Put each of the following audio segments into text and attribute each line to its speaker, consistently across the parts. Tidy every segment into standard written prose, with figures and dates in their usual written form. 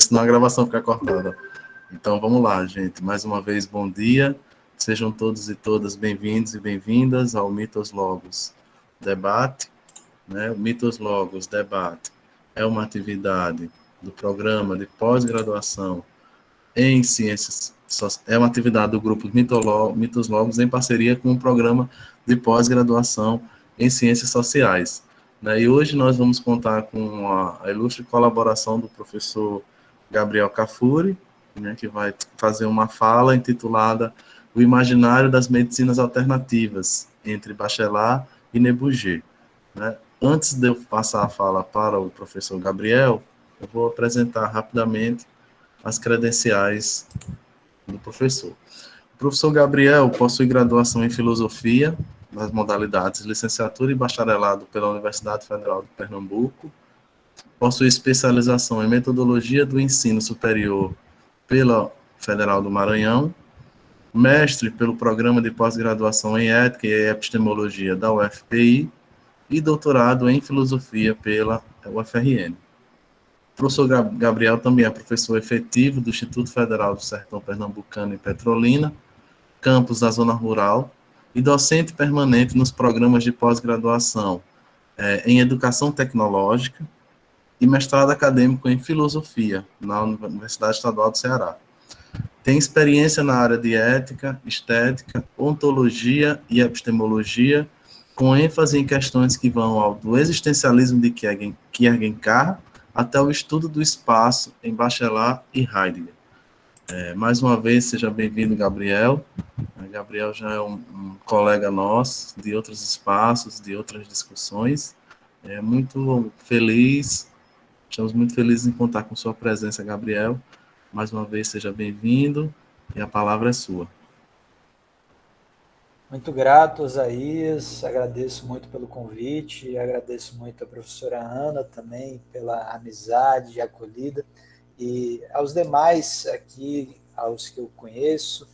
Speaker 1: senão a gravação fica cortada. Então, vamos lá, gente. Mais uma vez, bom dia. Sejam todos e todas bem-vindos e bem-vindas ao Mitos Logos Debate. Né? O Mitos Logos Debate é uma atividade do programa de pós-graduação em ciências, é uma atividade do grupo Mitos Logos em parceria com o programa de pós-graduação em ciências sociais. Né? E hoje nós vamos contar com a ilustre colaboração do professor Gabriel Cafuri, né, que vai fazer uma fala intitulada O Imaginário das Medicinas Alternativas, entre Bachelard e Nebuger. Né? Antes de eu passar a fala para o professor Gabriel, eu vou apresentar rapidamente as credenciais do professor. O professor Gabriel possui graduação em Filosofia, nas modalidades licenciatura e bacharelado pela Universidade Federal de Pernambuco, possui especialização em Metodologia do Ensino Superior pela Federal do Maranhão, mestre pelo Programa de Pós-Graduação em Ética e Epistemologia da UFPI e doutorado em Filosofia pela UFRN. O professor Gabriel também é professor efetivo do Instituto Federal do Sertão Pernambucano em Petrolina, campus da Zona Rural, e docente permanente nos programas de pós-graduação em Educação Tecnológica e mestrado acadêmico em Filosofia na Universidade Estadual do Ceará. Tem experiência na área de ética, estética, ontologia e epistemologia, com ênfase em questões que vão do existencialismo de Kierkegaard até o estudo do espaço em Bachelard e Heidegger. Mais uma vez, seja bem-vindo, Gabriel. Gabriel já é um colega nosso de outros espaços, de outras discussões. Muito feliz, estamos muito felizes em contar com sua presença, Gabriel. Mais uma vez, seja bem-vindo e a palavra é sua.
Speaker 2: Muito grato, Osaías, agradeço muito pelo convite, agradeço muito a professora Ana também pela amizade e acolhida, e aos demais aqui, aos que eu conheço,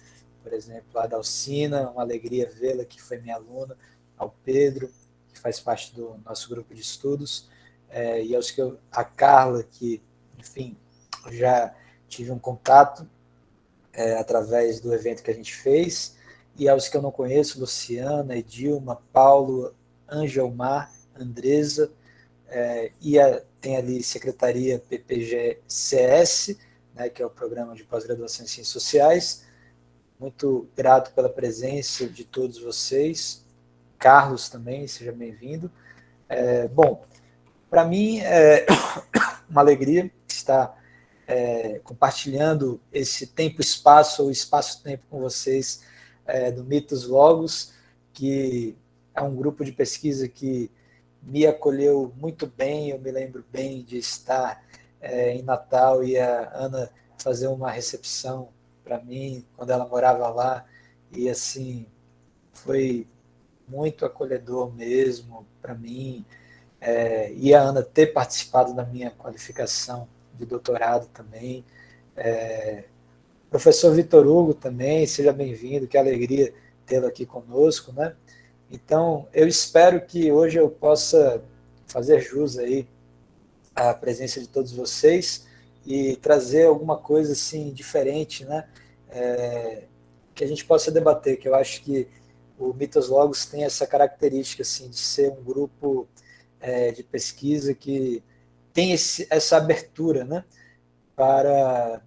Speaker 2: por exemplo, a Dalcina, uma alegria vê-la, que foi minha aluna, ao Pedro, que faz parte do nosso grupo de estudos, e aos a Carla, que, enfim, já tive um contato através do evento que a gente fez, e aos que eu não conheço, Luciana, Edilma, Paulo, Angelmar, Andresa, tem ali Secretaria PPG-CS, né, que é o Programa de Pós-Graduação em Ciências Sociais. Muito grato pela presença de todos vocês. Carlos também, seja bem-vindo. Bom, para mim é uma alegria estar compartilhando esse tempo-espaço, ou espaço-tempo com vocês, do Mitos Logos, que é um grupo de pesquisa que me acolheu muito bem. Eu me lembro bem de estar em Natal e a Ana fazer uma recepção para mim, quando ela morava lá, e assim, foi muito acolhedor mesmo para mim, e a Ana ter participado da minha qualificação de doutorado também. Professor Vitor Hugo também, seja bem-vindo, que alegria tê-lo aqui conosco, né? Então, eu espero que hoje eu possa fazer jus aí à presença de todos vocês e trazer alguma coisa assim diferente, né? Que a gente possa debater, que eu acho que o Mitos Logos tem essa característica assim de ser um grupo de pesquisa que tem essa abertura, né, para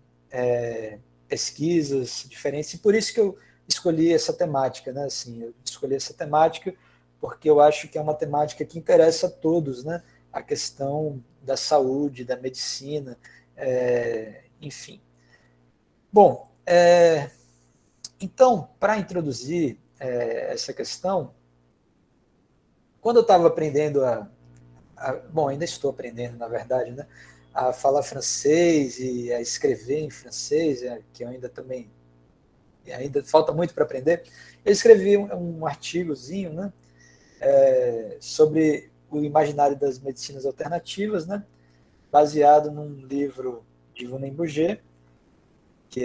Speaker 2: pesquisas diferentes, e por isso que eu escolhi essa temática, né? Assim, eu escolhi essa temática porque eu acho que é uma temática que interessa a todos, né? A questão da saúde, da medicina, enfim. Bom, então, para introduzir essa questão, quando eu estava aprendendo bom, ainda estou aprendendo, na verdade, né, a falar francês e a escrever em francês, que eu ainda também ainda falta muito para aprender. Eu escrevi um artigozinho, né, sobre o imaginário das medicinas alternativas, né, baseado num livro de Vunen Bourget, que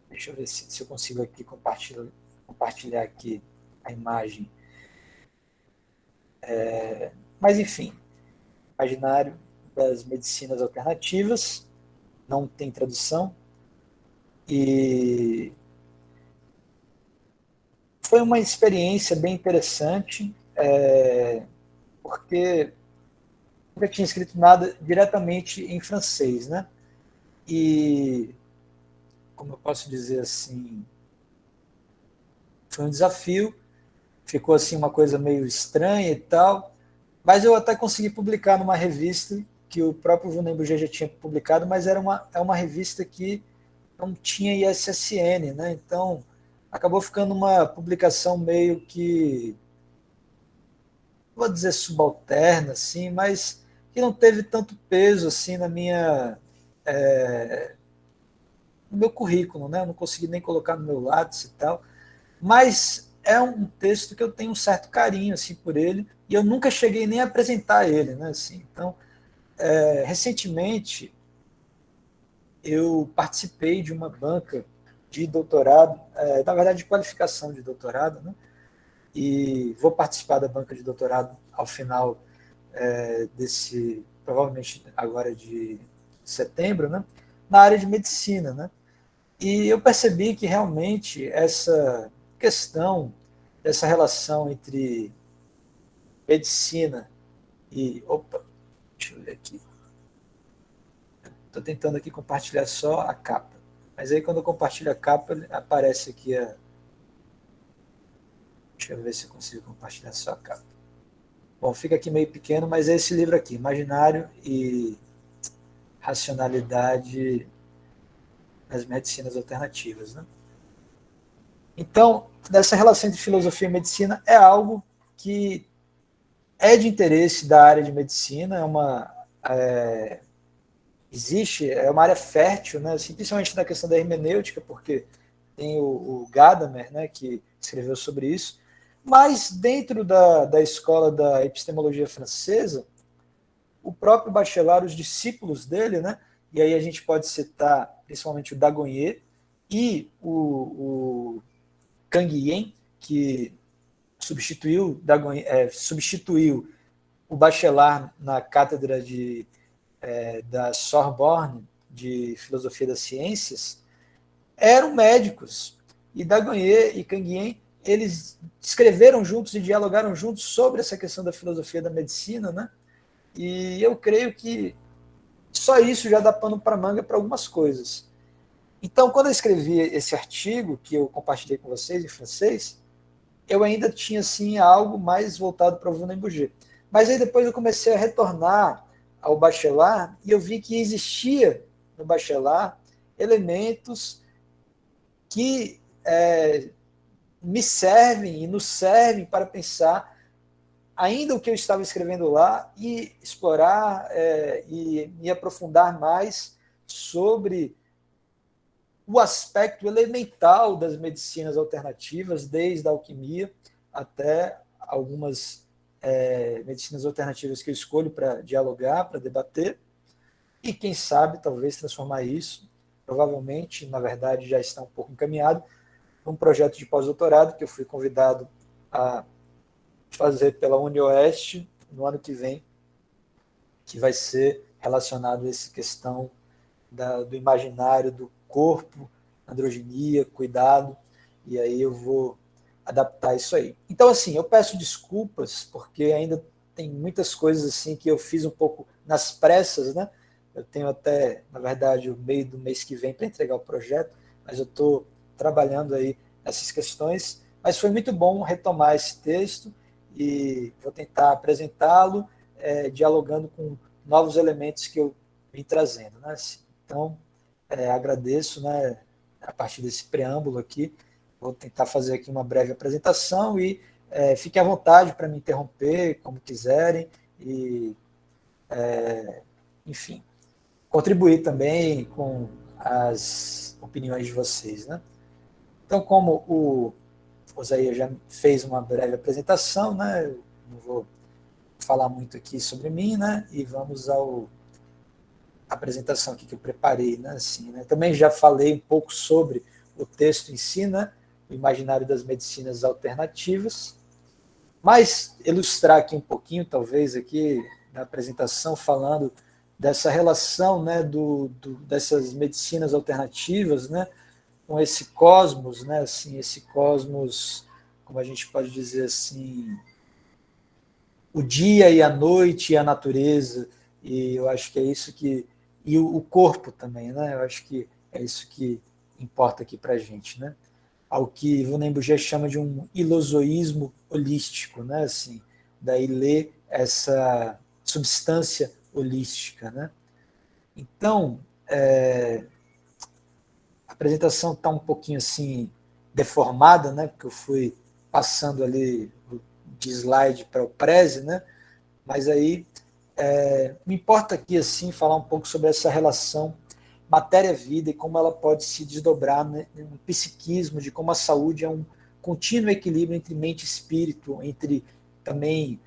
Speaker 2: deixa eu ver se eu consigo aqui compartilhar aqui a imagem. Mas, enfim, imaginário das medicinas alternativas. não tem tradução, e foi uma experiência bem interessante, porque nunca tinha escrito nada diretamente em francês, né? E, como eu posso dizer assim, foi um desafio, ficou assim uma coisa meio estranha e tal, mas eu até consegui publicar numa revista que o próprio Vunem Bouget já tinha publicado, mas é uma revista que não tinha ISSN, né? Então acabou ficando uma publicação meio que, vou dizer subalterna, assim, mas que não teve tanto peso assim no meu currículo, né? Eu não consegui nem colocar no meu Lattes e tal, mas é um texto que eu tenho um certo carinho assim por ele e eu nunca cheguei nem a apresentar ele, né? Assim, então, recentemente eu participei de uma banca de doutorado, na verdade de qualificação de doutorado, né? E vou participar da banca de doutorado ao final desse, provavelmente agora de setembro, né? Na área de medicina, né? E eu percebi que realmente essa questão, essa relação entre medicina e. Opa, deixa eu ver aqui. Estou tentando aqui compartilhar só a capa. Mas aí quando eu compartilho a capa, aparece aqui a. Deixa eu ver se eu consigo compartilhar só a capa. Bom, fica aqui meio pequeno, mas é esse livro aqui, Imaginário e Racionalidade nas Medicinas Alternativas, né? Então, nessa relação entre filosofia e medicina é algo que é de interesse da área de medicina, é uma área fértil, né? Assim, principalmente na questão da hermenêutica, porque tem o Gadamer, né, que escreveu sobre isso, mas dentro da escola da epistemologia francesa, o próprio Bachelard, os discípulos dele, né, e aí a gente pode citar principalmente o Dagonet e o Canguilhem, que substituiu o Bachelard na cátedra da Sorbonne de Filosofia das Ciências, eram médicos. E Dagonet e Canguilhem, eles escreveram juntos e dialogaram juntos sobre essa questão da filosofia da medicina, né? E eu creio que só isso já dá pano para manga para algumas coisas. Então, quando eu escrevi esse artigo, que eu compartilhei com vocês em francês, eu ainda tinha assim algo mais voltado para o Vunem Bouget. Mas aí depois eu comecei a retornar ao Bachelard e eu vi que existia no Bachelard elementos que me servem e nos servem para pensar ainda o que eu estava escrevendo lá e explorar e me aprofundar mais sobre o aspecto elemental das medicinas alternativas, desde a alquimia até algumas medicinas alternativas que eu escolho para dialogar, para debater, e quem sabe talvez transformar isso, provavelmente, na verdade, já está um pouco encaminhado, num projeto de pós-doutorado que eu fui convidado a fazer pela UniOeste no ano que vem, que vai ser relacionado a essa questão do imaginário, do corpo, androgenia, cuidado, e aí eu vou adaptar isso aí. Então, assim, eu peço desculpas, porque ainda tem muitas coisas assim que eu fiz um pouco nas pressas, né? Eu tenho até, na verdade, o meio do mês que vem para entregar o projeto, mas eu estou trabalhando aí nessas questões. Mas foi muito bom retomar esse texto e vou tentar apresentá-lo, dialogando com novos elementos que eu vim trazendo, né? Então, agradeço, né, a partir desse preâmbulo aqui. Vou tentar fazer aqui uma breve apresentação e fiquem à vontade para me interromper, como quiserem, e, enfim, contribuir também com as opiniões de vocês, né? Então, como o Oséias já fez uma breve apresentação, né, não vou falar muito aqui sobre mim, né, e vamos à apresentação aqui que eu preparei, né, assim, né? Também já falei um pouco sobre o texto em si, né, o imaginário das medicinas alternativas, mas ilustrar aqui um pouquinho, talvez, aqui na apresentação, falando dessa relação, né, dessas medicinas alternativas, né, com esse cosmos, né, assim, esse cosmos, como a gente pode dizer assim, o dia e a noite e a natureza, e eu acho que é isso que, e o corpo também, né, eu acho que é isso que importa aqui para a gente, né, ao que Vunembuja chama de um ilozoísmo holístico, né, assim, daí ler essa substância holística, né. Então, a apresentação está um pouquinho assim deformada, né, porque eu fui passando ali de slide para o Prezi, né, mas aí me importa aqui assim falar um pouco sobre essa relação matéria-vida e como ela pode se desdobrar, né, no psiquismo, de como a saúde é um contínuo equilíbrio entre mente e espírito, entre também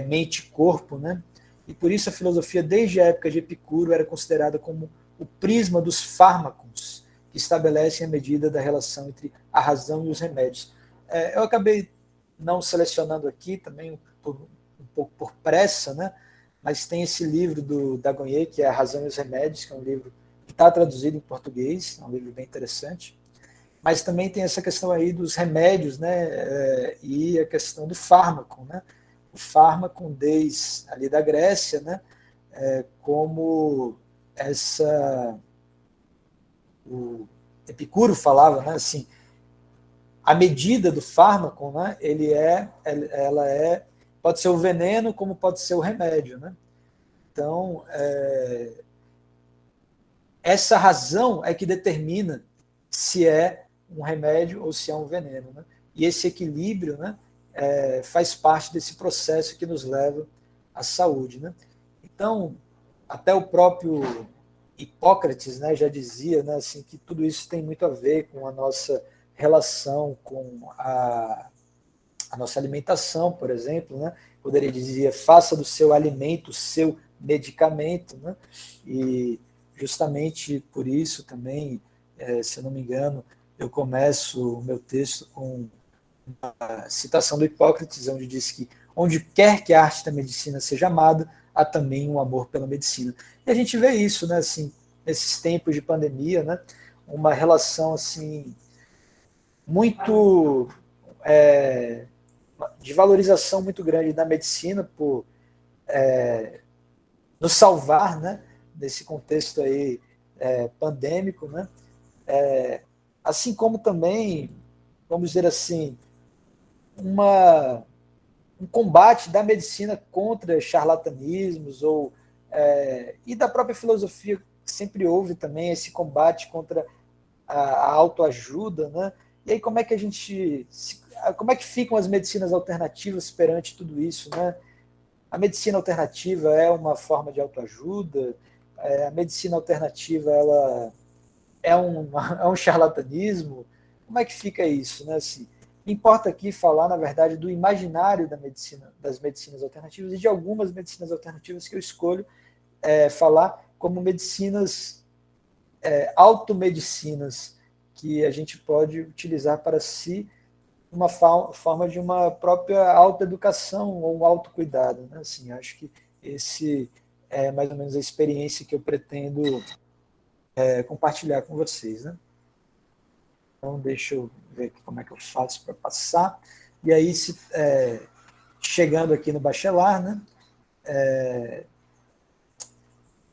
Speaker 2: mente e corpo, né? E por isso a filosofia, desde a época de Epicuro, era considerada como o prisma dos fármacos, que estabelecem a medida da relação entre a razão e os remédios. Eu acabei não selecionando aqui, também um pouco por pressa, né? Mas tem esse livro do Dagonhé, que é A Razão e os Remédios, que é um livro que está traduzido em português, é um livro bem interessante. Mas também tem essa questão aí dos remédios, né? E a questão do fármaco, né? O fármaco desde ali da Grécia, né? Como essa o Epicuro falava, né? Assim, a medida do fármaco, né? Ela pode ser o veneno como pode ser o remédio, né? Então, essa razão é que determina se é um remédio ou se é um veneno, né? E esse equilíbrio, né, faz parte desse processo que nos leva à saúde, né? Então, até o próprio Hipócrates, né, já dizia, né, assim, que tudo isso tem muito a ver com a nossa relação com a nossa alimentação, por exemplo, né? Quando ele dizia, faça do seu alimento o seu medicamento, né? E justamente por isso também, se eu não me engano, eu começo o meu texto com a citação do Hipócrates, onde diz que onde quer que a arte da medicina seja amada, há também um amor pela medicina. E a gente vê isso, né, assim, nesses tempos de pandemia, né, uma relação assim muito de valorização muito grande da medicina por nos salvar, né, nesse contexto aí pandêmico, né, assim como também, vamos dizer assim, uma, um combate da medicina contra charlatanismos e da própria filosofia sempre houve também esse combate contra a autoajuda, né? E aí como é que a gente, como é que ficam as medicinas alternativas perante tudo isso, né? A medicina alternativa é uma forma de autoajuda, a medicina alternativa ela é um charlatanismo, como é que fica isso, né? Assim, importa aqui falar, na verdade, do imaginário da medicina, das medicinas alternativas e de algumas medicinas alternativas que eu escolho falar como medicinas, automedicinas, que a gente pode utilizar para si uma forma de uma própria autoeducação ou um autocuidado, né? Assim, acho que esse é mais ou menos a experiência que eu pretendo compartilhar com vocês, né? Então, deixa eu ver aqui como é que eu faço para passar. E aí, chegando aqui no Bachelard, né?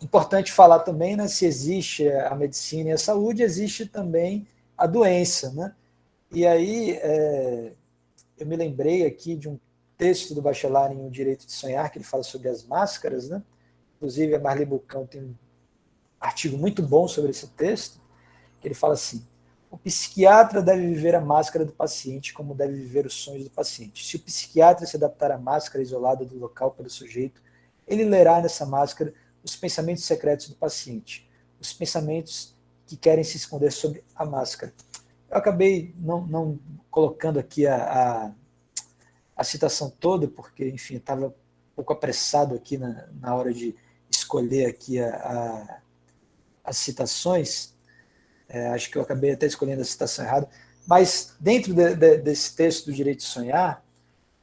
Speaker 2: Importante falar também, né? Se existe a medicina e a saúde, existe também a doença, né? E aí, eu me lembrei aqui de um texto do Bachelard em O Direito de Sonhar, que ele fala sobre as máscaras, né? Inclusive, a Marli Bucão tem um artigo muito bom sobre esse texto, que ele fala assim: o psiquiatra deve viver a máscara do paciente como deve viver os sonhos do paciente. Se o psiquiatra se adaptar à máscara isolada do local pelo sujeito, ele lerá nessa máscara os pensamentos secretos do paciente, os pensamentos que querem se esconder sob a máscara. Eu acabei não colocando aqui a citação toda, porque, enfim, estava um pouco apressado aqui na hora de escolher aqui as citações. Acho que eu acabei até escolhendo a citação errada, mas dentro desse texto do Direito de Sonhar,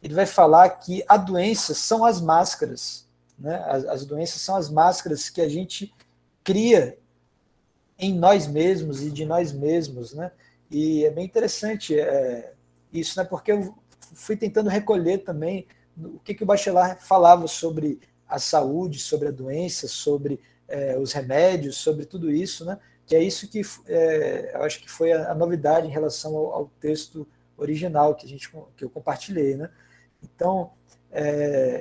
Speaker 2: ele vai falar que a doença são as máscaras, né? As doenças são as máscaras que a gente cria em nós mesmos e de nós mesmos, né? E é bem interessante isso, né? Porque eu fui tentando recolher também o que o Bachelard falava sobre a saúde, sobre a doença, sobre os remédios, sobre tudo isso, né? Que é isso que eu acho que foi a novidade em relação ao texto original que eu compartilhei, né? Então,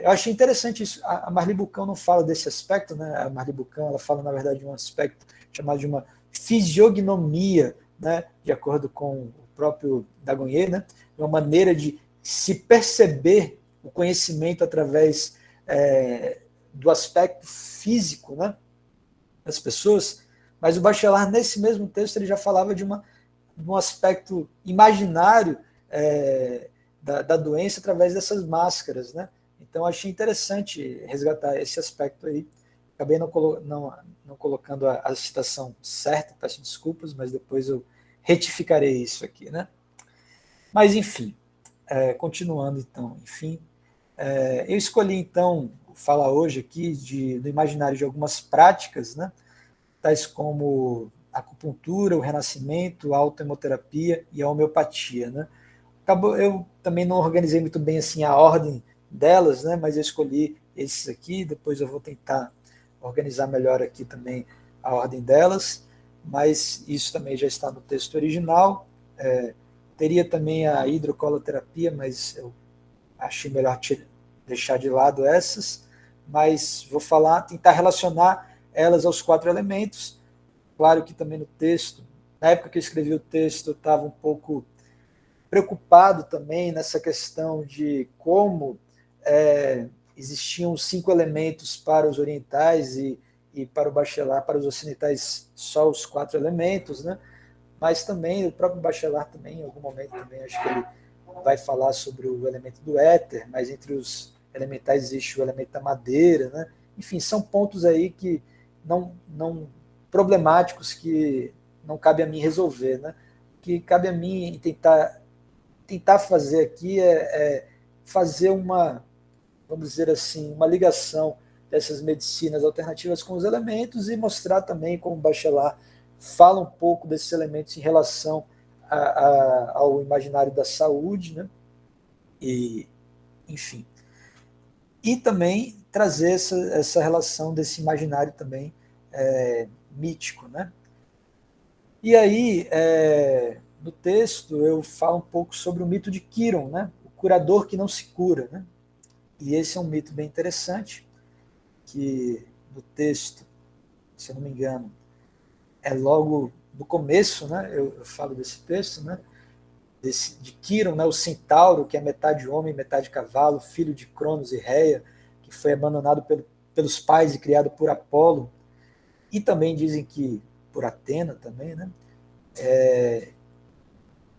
Speaker 2: eu achei interessante isso. A Marli Bucão não fala desse aspecto, né? A Marli Bucão, ela fala, na verdade, de um aspecto chamado de uma fisiognomia, né? De acordo com o próprio Dagonhé, né? Uma maneira de se perceber o conhecimento através do aspecto físico, né? Das pessoas. Mas o Bachelard, nesse mesmo texto, ele já falava de um aspecto imaginário da doença através dessas máscaras, né? Então, achei interessante resgatar esse aspecto aí. Acabei não colocando a citação certa, peço desculpas, mas depois eu retificarei isso aqui, né? Mas, enfim, continuando, então, eu escolhi, então, falar hoje aqui do imaginário de algumas práticas, né? Tais como a acupuntura, o renascimento, a autohemoterapia e a homeopatia, né? Eu também não organizei muito bem assim a ordem delas, né? Mas eu escolhi esses aqui, depois eu vou tentar organizar melhor aqui também a ordem delas, mas isso também já está no texto original. Teria também a hidrocoloterapia, mas eu achei melhor deixar de lado essas, mas vou tentar relacionar elas aos 4 elementos. Claro que também no texto, na época que eu escrevi o texto, eu estava um pouco preocupado também nessa questão de como existiam 5 elementos para os orientais e para o Bachelard, para os ocidentais, só os 4 elementos, né? Mas também o próprio Bachelard também, em algum momento também, acho que ele vai falar sobre o elemento do éter, mas entre os elementais existe o elemento da madeira, né? Enfim, são pontos aí que não problemáticos, que não cabe a mim resolver, né? O que cabe a mim tentar fazer aqui fazer vamos dizer assim, uma ligação dessas medicinas alternativas com os elementos e mostrar também como o Bachelard fala um pouco desses elementos em relação ao imaginário da saúde, né? E, enfim. E também trazer essa relação desse imaginário também mítico, né? E aí, no texto, eu falo um pouco sobre o mito de Quiron, né? O curador que não se cura, né? E esse é um mito bem interessante, que no texto, se eu não me engano, é logo no começo, né? Eu falo desse texto, né? De Quiron, né? O centauro, que é metade homem, metade cavalo, filho de Cronos e Reia, que foi abandonado pelos pais e criado por Apolo, e também dizem que por Atena também, né?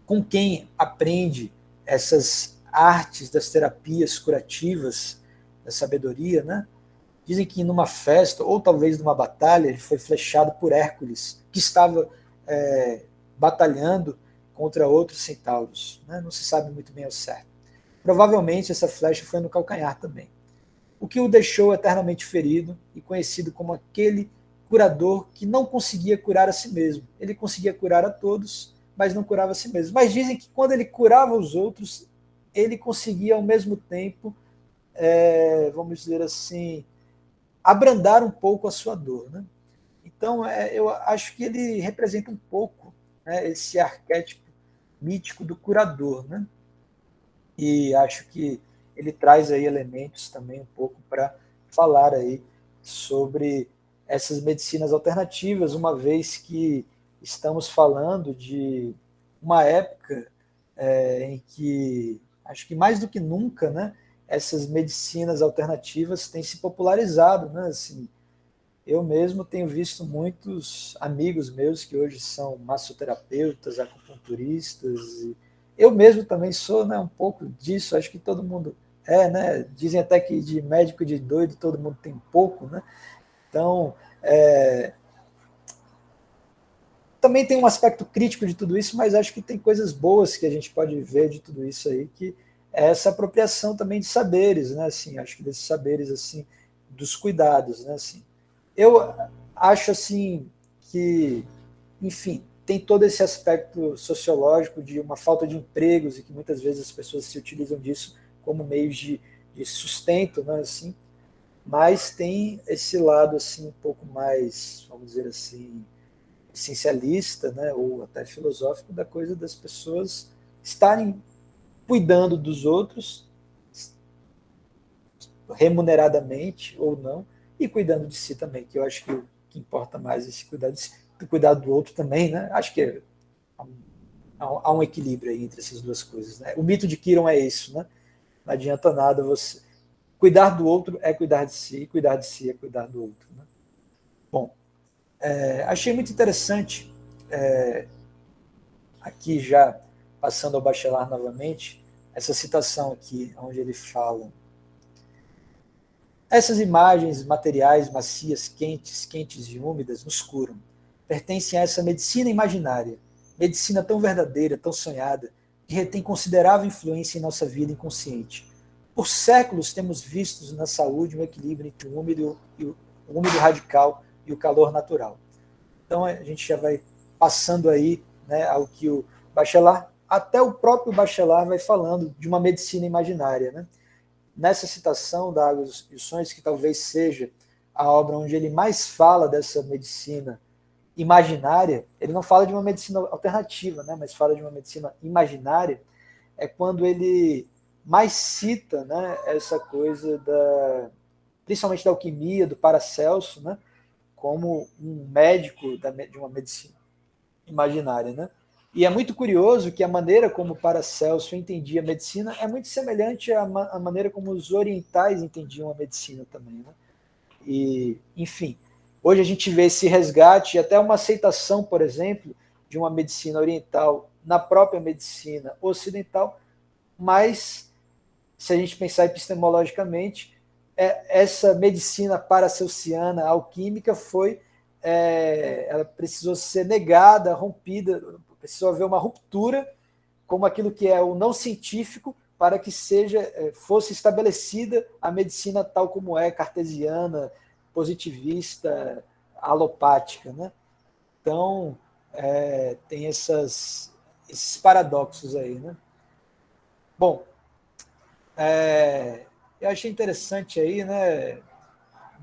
Speaker 2: Com quem aprende essas artes das terapias curativas, da sabedoria, né? Dizem que numa festa, ou talvez numa batalha, ele foi flechado por Hércules, que estava batalhando contra outros centauros, né? Não se sabe muito bem ao certo. Provavelmente essa flecha foi no calcanhar também, o que o deixou eternamente ferido e conhecido como aquele curador que não conseguia curar a si mesmo. Ele conseguia curar a todos, mas não curava a si mesmo. Mas dizem que quando ele curava os outros, ele conseguia ao mesmo tempo, vamos dizer assim, abrandar um pouco a sua dor, né? Então, eu acho que ele representa um pouco, né, esse arquétipo mítico do curador, né? E acho que ele traz aí elementos também um pouco para falar aí sobre essas medicinas alternativas, uma vez que estamos falando de uma época em que, acho que mais do que nunca, né, essas medicinas alternativas têm se popularizado, né? Assim, eu mesmo tenho visto muitos amigos meus que hoje são massoterapeutas, acupunturistas. E eu mesmo também sou, né, um pouco disso, acho que todo mundo né? Dizem até que de médico e de doido todo mundo tem um pouco, né? Então, também tem um aspecto crítico de tudo isso, mas acho que tem coisas boas que a gente pode ver de tudo isso aí, que é essa apropriação também de saberes, né? Assim, acho que desses saberes assim dos cuidados, né? Assim, eu acho assim que, enfim, tem todo esse aspecto sociológico de uma falta de empregos e que muitas vezes as pessoas se utilizam disso como meios de sustento, né? Assim, mas tem esse lado assim um pouco mais, vamos dizer assim, essencialista, né? Ou até filosófico da coisa das pessoas estarem cuidando dos outros remuneradamente ou não, e cuidando de si também, que eu acho que o que importa mais é esse cuidar de si, cuidar do outro também, né? Acho que há um equilíbrio aí entre essas duas coisas, né? O mito de Kiron é isso, né? Não adianta nada você cuidar do outro é cuidar de si, e cuidar de si é cuidar do outro, né? Bom, achei muito interessante aqui já passando ao Bachelard novamente essa citação aqui, onde ele fala: essas imagens materiais macias, quentes e úmidas nos curam. Pertencem a essa medicina imaginária, medicina tão verdadeira, tão sonhada, que retém considerável influência em nossa vida inconsciente. Por séculos temos visto na saúde um equilíbrio entre o úmido radical e o calor natural. Então a gente já vai passando aí, né, ao que o Bachelard, até o próprio Bachelard vai falando de uma medicina imaginária, né? Nessa citação da Águas e os Sonhos, que talvez seja a obra onde ele mais fala dessa medicina imaginária, ele não fala de uma medicina alternativa, né, mas fala de uma medicina imaginária, é quando ele mais cita, né, essa coisa principalmente da alquimia, do Paracelso, né, como um médico de uma medicina imaginária, né? E é muito curioso que a maneira como Paracelso entendia a medicina é muito semelhante à maneira como os orientais entendiam a medicina também, né? E, enfim, hoje a gente vê esse resgate e até uma aceitação, por exemplo, de uma medicina oriental na própria medicina ocidental, mas se a gente pensar epistemologicamente, essa medicina paracelsiana, alquímica, ela precisou ser negada, rompida, precisou haver uma ruptura como aquilo que é o não científico para que fosse estabelecida a medicina tal como é, cartesiana, positivista, alopática, né? Então, tem esses paradoxos aí, né? Bom, eu achei interessante aí, né,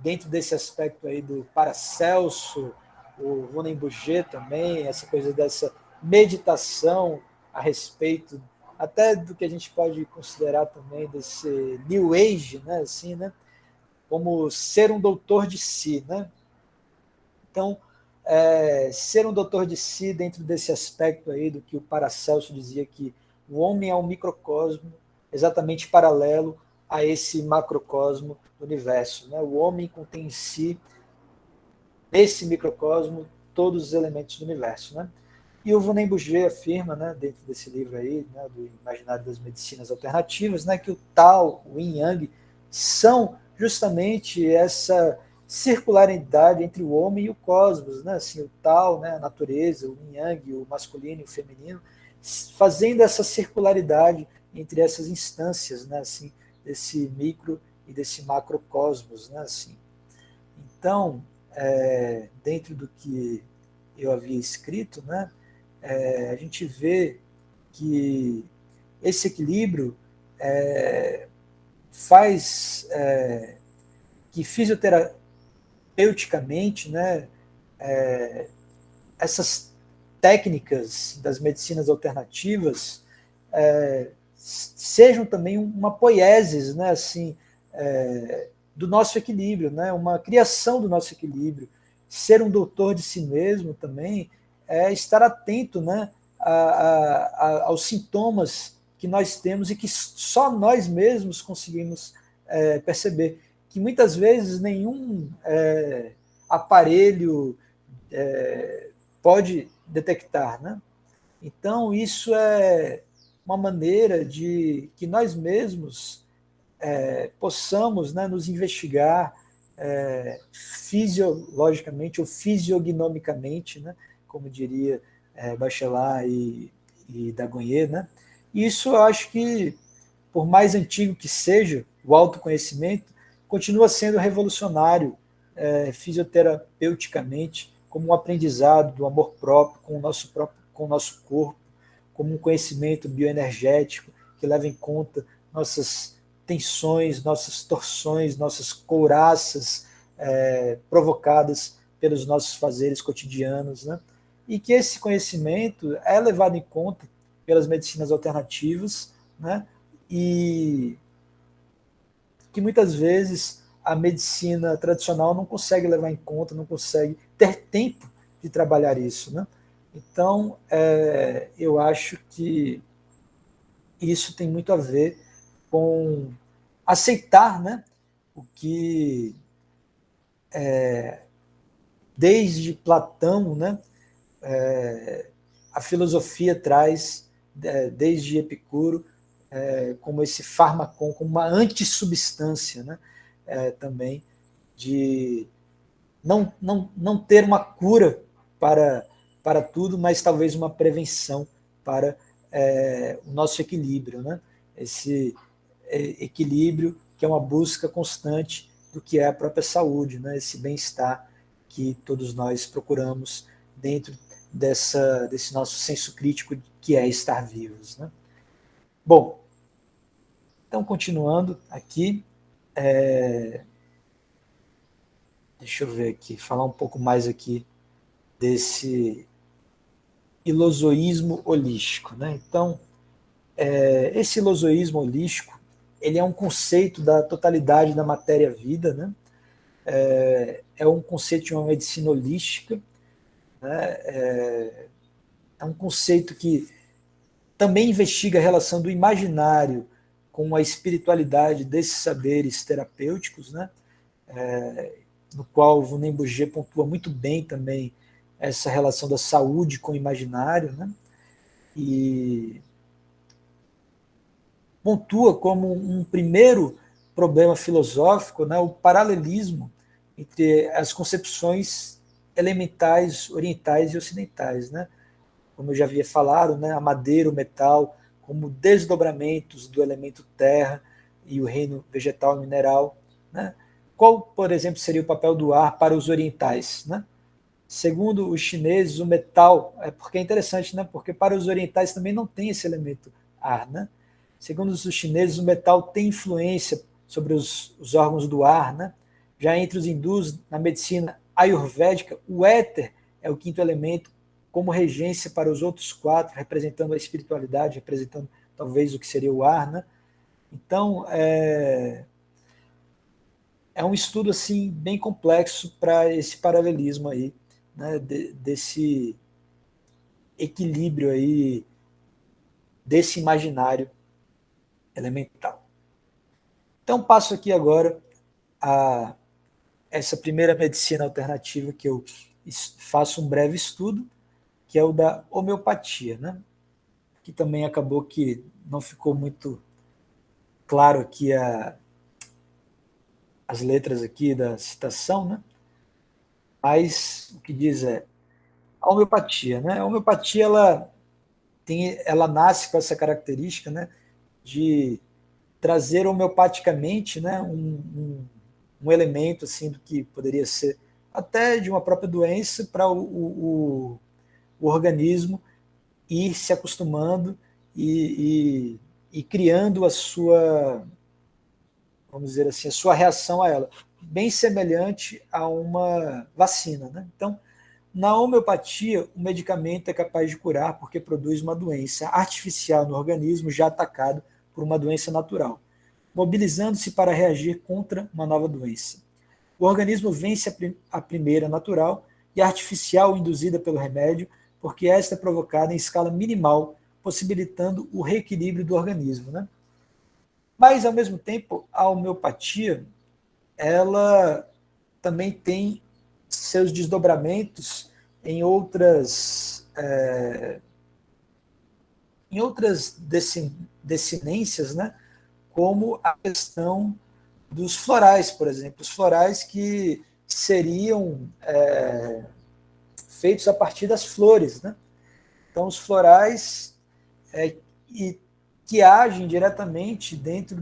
Speaker 2: dentro desse aspecto aí do Paracelso, o Ronen Bouget também, essa coisa dessa meditação a respeito até do que a gente pode considerar também desse New Age, né, assim, né, como ser um doutor de si, né? Então, ser um doutor de si dentro desse aspecto aí do que o Paracelso dizia que o homem é um microcosmo exatamente paralelo a esse macrocosmo do universo, né? O homem contém em si, nesse microcosmo, todos os elementos do universo, né? E o Ronen Bouget afirma, né, dentro desse livro aí, né, do Imaginário das Medicinas Alternativas, né, que o Tao, o Yin Yang, são justamente essa circularidade entre o homem e o cosmos, né? Assim, o Tao, né, a natureza, o Yin Yang, o masculino e o feminino, fazendo essa circularidade entre essas instâncias, né, assim, desse micro e desse macrocosmos, né, assim. Então, dentro do que eu havia escrito, né, a gente vê que esse equilíbrio faz que fisioterapeuticamente, né, essas técnicas das medicinas alternativas sejam também uma poiesis, né, assim, do nosso equilíbrio, né, uma criação do nosso equilíbrio. Ser um doutor de si mesmo também é estar atento, né, aos sintomas que nós temos e que só nós mesmos conseguimos perceber, que muitas vezes nenhum aparelho pode detectar, né? Então, isso é uma maneira de que nós mesmos possamos, né, nos investigar fisiologicamente ou fisiognomicamente, né, como diria Bachelard e Dagonet, né? E isso eu acho que, por mais antigo que seja o autoconhecimento, continua sendo revolucionário fisioterapeuticamente, como um aprendizado do amor próprio, com o nosso corpo, como um conhecimento bioenergético que leva em conta nossas tensões, nossas torções, nossas couraças provocadas pelos nossos fazeres cotidianos, né? E que esse conhecimento é levado em conta pelas medicinas alternativas, né? E que muitas vezes a medicina tradicional não consegue levar em conta, não consegue ter tempo de trabalhar isso, né? Então, eu acho que isso tem muito a ver com aceitar, né, o que desde Platão, né, a filosofia traz, desde Epicuro, como esse fármacon, como uma antissubstância, né, também, de não ter uma cura para tudo, mas talvez uma prevenção para o nosso equilíbrio, né? Esse equilíbrio que é uma busca constante do que é a própria saúde, né? Esse bem-estar que todos nós procuramos dentro desse nosso senso crítico que é estar vivos, né? Bom, então continuando aqui, deixa eu ver aqui, falar um pouco mais aqui desse ilozoísmo holístico, né? Então, esse ilozoísmo holístico, ele é um conceito da totalidade da matéria-vida, né? É um conceito de uma medicina holística, né? É um conceito que também investiga a relação do imaginário com a espiritualidade desses saberes terapêuticos, né? No qual o Vunen Burgé pontua muito bem também essa relação da saúde com o imaginário, né? E pontua como um primeiro problema filosófico, né, o paralelismo entre as concepções elementais orientais e ocidentais, né? Como eu já havia falado, né, a madeira, o metal, como desdobramentos do elemento terra e o reino vegetal e mineral, né? Qual, por exemplo, seria o papel do ar para os orientais, né? Segundo os chineses, o metal, porque é interessante, né? Porque para os orientais também não tem esse elemento ar, né? Segundo os chineses, o metal tem influência sobre os órgãos do ar, né? Já entre os hindus, na medicina ayurvédica, o éter é o quinto elemento, como regência para os outros quatro, representando a espiritualidade, representando talvez o que seria o ar, né? Então, é um estudo assim bem complexo para esse paralelismo aí, né? Desse equilíbrio aí, desse imaginário elemental. Então, passo aqui agora a essa primeira medicina alternativa que eu faço um breve estudo, que é o da homeopatia, né? Que também acabou que não ficou muito claro aqui as letras aqui da citação, né? Mas o que diz é a homeopatia, né? A homeopatia ela nasce com essa característica, né, de trazer homeopaticamente, né, um elemento assim do que poderia ser até de uma própria doença para o organismo ir se acostumando e criando a sua, vamos dizer assim, a sua reação a ela, bem semelhante a uma vacina, né? Então, na homeopatia, o medicamento é capaz de curar porque produz uma doença artificial no organismo já atacado por uma doença natural, mobilizando-se para reagir contra uma nova doença. O organismo vence a primeira natural e artificial induzida pelo remédio, porque esta é provocada em escala minimal, possibilitando o reequilíbrio do organismo, né? Mas, ao mesmo tempo, a homeopatia, ela também tem seus desdobramentos em outras decinências, né? Como a questão dos florais, por exemplo, os florais que seriam feitos a partir das flores, né? Então, os florais e que agem diretamente dentro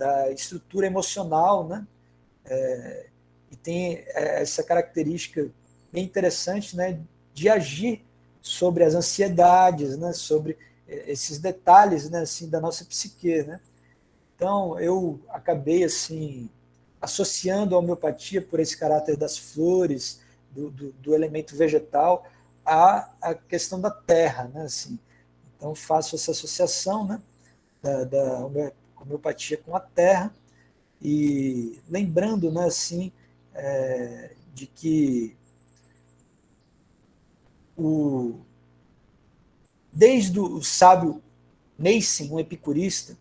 Speaker 2: da estrutura emocional, né? E tem essa característica bem interessante, né, de agir sobre as ansiedades, né, sobre esses detalhes, né, assim, da nossa psique, né? Então, eu acabei assim associando a homeopatia por esse caráter das flores, do elemento vegetal, à questão da terra, né? Assim, então, faço essa associação, né, da homeopatia com a terra, e lembrando, né, assim, de que desde o sábio Neisen, um epicurista,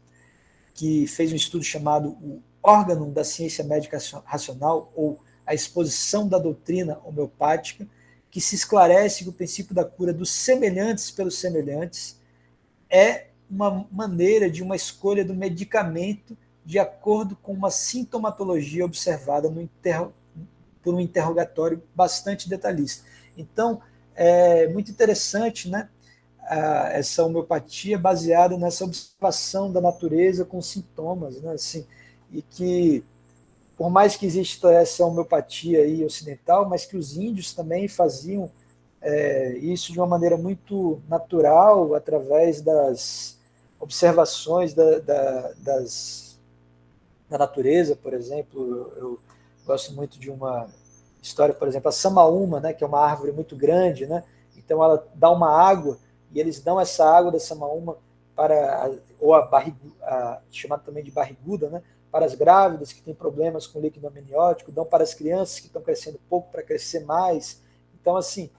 Speaker 2: que fez um estudo chamado O Órgão da Ciência Médica Racional, ou a exposição da doutrina homeopática, que se esclarece que o princípio da cura dos semelhantes pelos semelhantes é uma maneira de uma escolha do medicamento de acordo com uma sintomatologia observada por um interrogatório bastante detalhista. Então, é muito interessante, né, essa homeopatia baseada nessa observação da natureza com sintomas, né, assim, e que, por mais que exista essa homeopatia aí ocidental, mas que os índios também faziam isso de uma maneira muito natural, através das observações da natureza, por exemplo. Eu gosto muito de uma história, por exemplo, a samaúma, né, que é uma árvore muito grande, né? Então ela dá uma água e eles dão essa água da samaúma para, ou chamada também de barriguda, né, para as grávidas que têm problemas com líquido amniótico, dão para as crianças que estão crescendo pouco para crescer mais. Então, assim,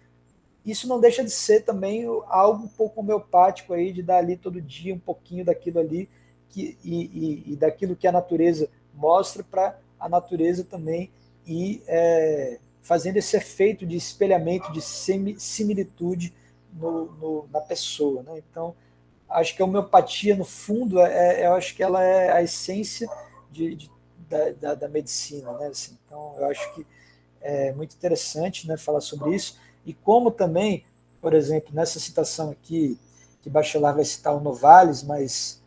Speaker 2: isso não deixa de ser também algo um pouco homeopático aí, de dar ali todo dia um pouquinho daquilo ali, e daquilo que a natureza mostra, para a natureza também ir fazendo esse efeito de espelhamento, de similitude na pessoa, né? Então, acho que a homeopatia, no fundo, eu acho que ela é a essência da medicina, né? Assim, então, eu acho que é muito interessante, né, falar sobre isso, e como também, por exemplo, nessa citação aqui, que Bachelard vai citar o Novalis, mas,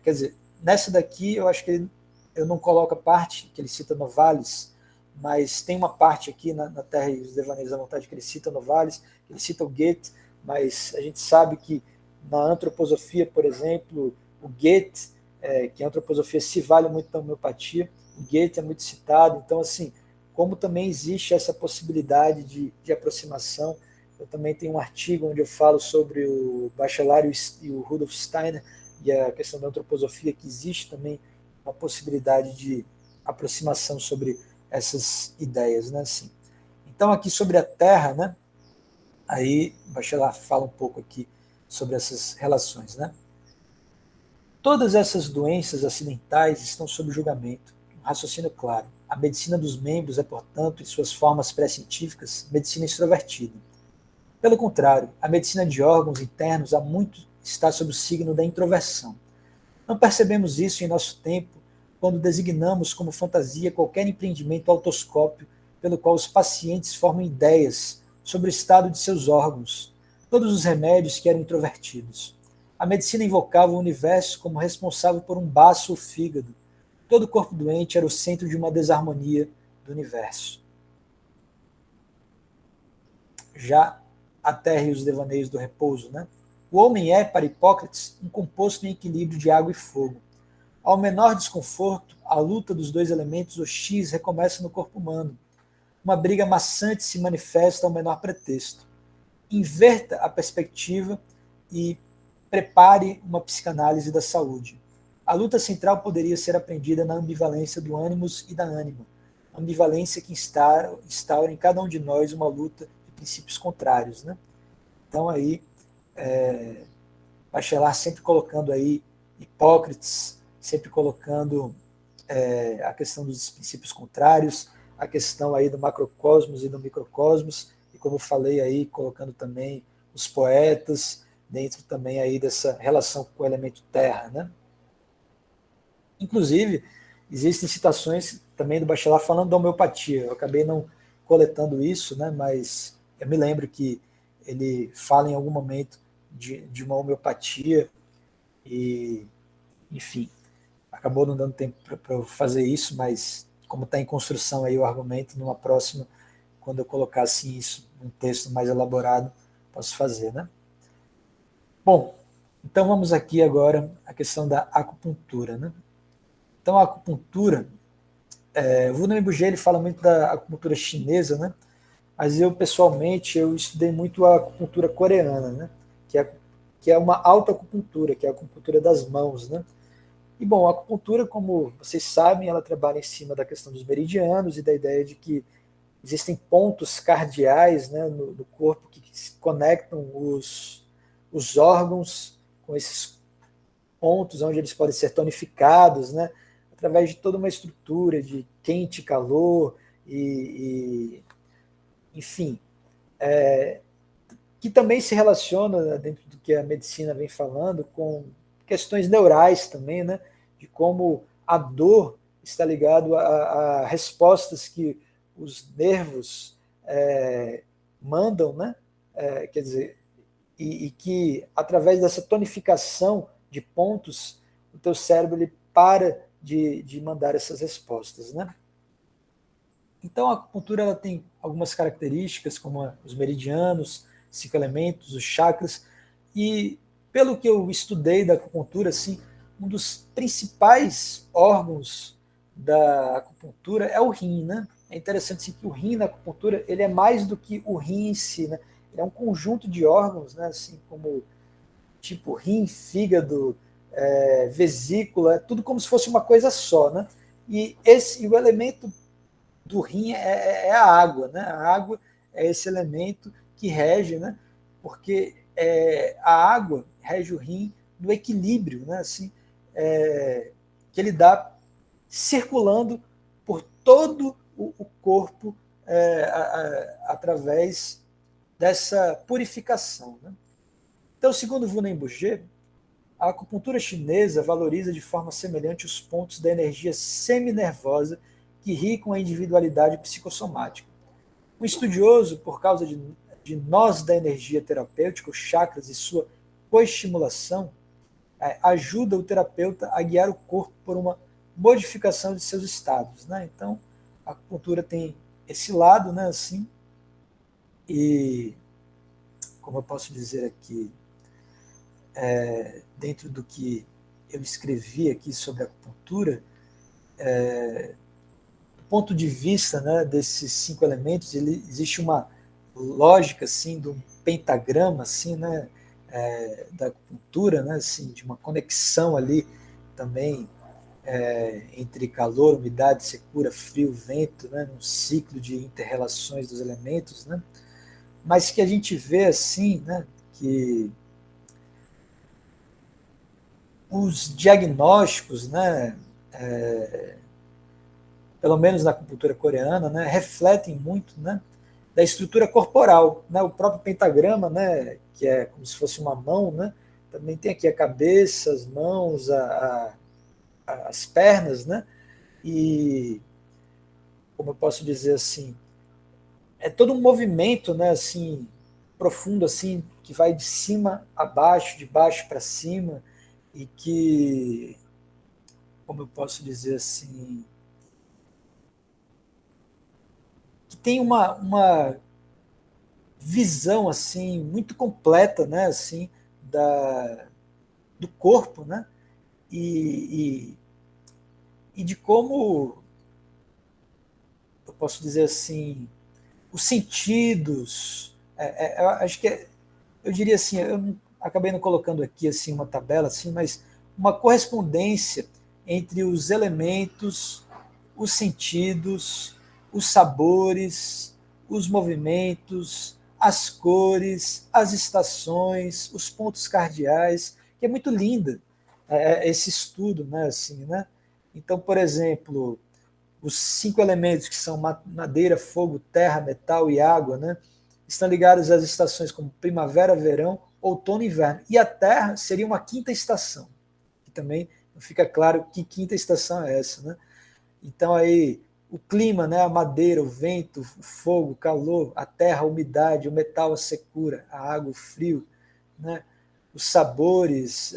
Speaker 2: quer dizer, nessa daqui eu acho que eu não coloco a parte que ele cita Novalis, mas tem uma parte aqui na Terra e os Devaneios da Vontade que ele cita Novalis, que ele cita o Goethe, mas a gente sabe que na antroposofia, por exemplo, o Goethe, que a antroposofia se vale muito da homeopatia, o Goethe é muito citado. Então, assim, como também existe essa possibilidade de aproximação. Eu também tenho um artigo onde eu falo sobre o Bachelard e o Rudolf Steiner e a questão da antroposofia, que existe também uma possibilidade de aproximação sobre essas ideias, né? Assim. Então, aqui sobre a Terra, né? Aí Bachelard fala um pouco aqui sobre essas relações, né? Todas essas doenças acidentais estão sob julgamento. Um raciocínio claro. A medicina dos membros é, portanto, em suas formas pré-científicas, medicina extrovertida. Pelo contrário, a medicina de órgãos internos há muito está sob o signo da introversão. Não percebemos isso em nosso tempo, quando designamos como fantasia qualquer empreendimento autoscópio pelo qual os pacientes formam ideias sobre o estado de seus órgãos, todos os remédios que eram introvertidos. A medicina invocava o universo como responsável por um baço ou fígado. Todo corpo doente era o centro de uma desarmonia do universo. Já a Terra e os devaneios do repouso, né? O homem é, para Hipócrates, um composto em equilíbrio de água e fogo. Ao menor desconforto, a luta dos dois elementos hostis recomeça no corpo humano. Uma briga maçante se manifesta ao menor pretexto. Inverta a perspectiva e prepare uma psicanálise da saúde. A luta central poderia ser aprendida na ambivalência do ânimos e da ânima, ambivalência que instaura em cada um de nós uma luta de princípios contrários, né? Então aí, Bachelard sempre colocando aí Hipócrates, sempre colocando a questão dos princípios contrários, a questão aí do macrocosmos e do microcosmos, e como eu falei aí, colocando também os poetas dentro também aí dessa relação com o elemento terra, né? Inclusive, existem citações também do Bachelard falando da homeopatia. Eu acabei não coletando isso, né, mas eu me lembro que ele fala em algum momento de uma homeopatia, e, enfim. acabou não dando tempo para eu fazer isso, mas como está em construção aí o argumento, numa próxima, quando eu colocar assim isso num texto mais elaborado, posso fazer, né? Bom, então vamos aqui agora à questão da acupuntura, né? Então a acupuntura, o Wunderman Buger, ele fala muito da acupuntura chinesa, né? Mas eu pessoalmente eu estudei muito a acupuntura coreana, né? Que é uma autoacupuntura, que é a acupuntura das mãos, né? E bom, a acupuntura, como vocês sabem, ela trabalha em cima da questão dos meridianos e da ideia de que existem pontos cardeais, né, no corpo que conectam os órgãos com esses pontos onde eles podem ser tonificados, né, através de toda uma estrutura de quente e calor enfim, que também se relaciona, né, dentro do que a medicina vem falando, com questões neurais também, né, de como a dor está ligado a respostas que os nervos mandam, né, quer dizer, e que através dessa tonificação de pontos, o teu cérebro ele para de mandar essas respostas, né? Então a acupuntura ela tem algumas características, como os meridianos, 5 elementos, os chakras, e pelo que eu estudei da acupuntura, assim, um dos principais órgãos da acupuntura é o rim, né? É interessante assim, que o rim na acupuntura ele é mais do que o rim em si, né? Ele é um conjunto de órgãos, né? Assim como tipo rim, fígado, vesícula, é tudo como se fosse uma coisa só, né? E o elemento do rim é a água, né? A água é esse elemento que rege, né? Porque a água rege o rim no equilíbrio, né? Assim, que ele dá circulando por todo o corpo através dessa purificação, né? Então, segundo Wunderman Buger, a acupuntura chinesa valoriza de forma semelhante os pontos da energia seminervosa que irrigam a individualidade psicossomática. Um estudioso, por causa de nós da energia terapêutica, os chakras e sua coestimulação, ajuda o terapeuta a guiar o corpo por uma modificação de seus estados, né? Então, a acupuntura tem esse lado, né, assim, e como eu posso dizer aqui, dentro do que eu escrevi aqui sobre a acupuntura, do ponto de vista, né, desses 5 elementos, existe uma lógica assim de um pentagrama assim, né, da acupuntura, né, assim, de uma conexão ali também entre calor, umidade, secura, frio, vento, né, um ciclo de interrelações dos elementos, né, mas que a gente vê assim, né, que os diagnósticos, né, pelo menos na acupuntura coreana, né, refletem muito, né, da estrutura corporal, né, o próprio pentagrama, né, que é como se fosse uma mão, né, também tem aqui a cabeça, as mãos, as pernas, né, e como eu posso dizer assim, é todo um movimento, né, assim, profundo assim, que vai de cima a baixo, de baixo para cima, e que, como eu posso dizer assim, que tem uma visão assim muito completa, né, assim, do corpo, né, e, e de como eu posso dizer assim, os sentidos, eu acho que eu diria assim, eu acabei não colocando aqui assim uma tabela assim, mas uma correspondência entre os elementos, os sentidos, os sabores, os movimentos, as cores, as estações, os pontos cardeais, que é muito linda esse estudo, né, assim, né? Então, por exemplo, os 5 elementos que são madeira, fogo, terra, metal e água, né, estão ligados às estações como primavera, verão, outono e inverno. E a terra seria uma quinta estação, que também não fica claro que quinta estação é essa, né? Então aí o clima, né, a madeira, o vento, o fogo, o calor, a terra, a umidade, o metal, a secura, a água, o frio, né, os sabores,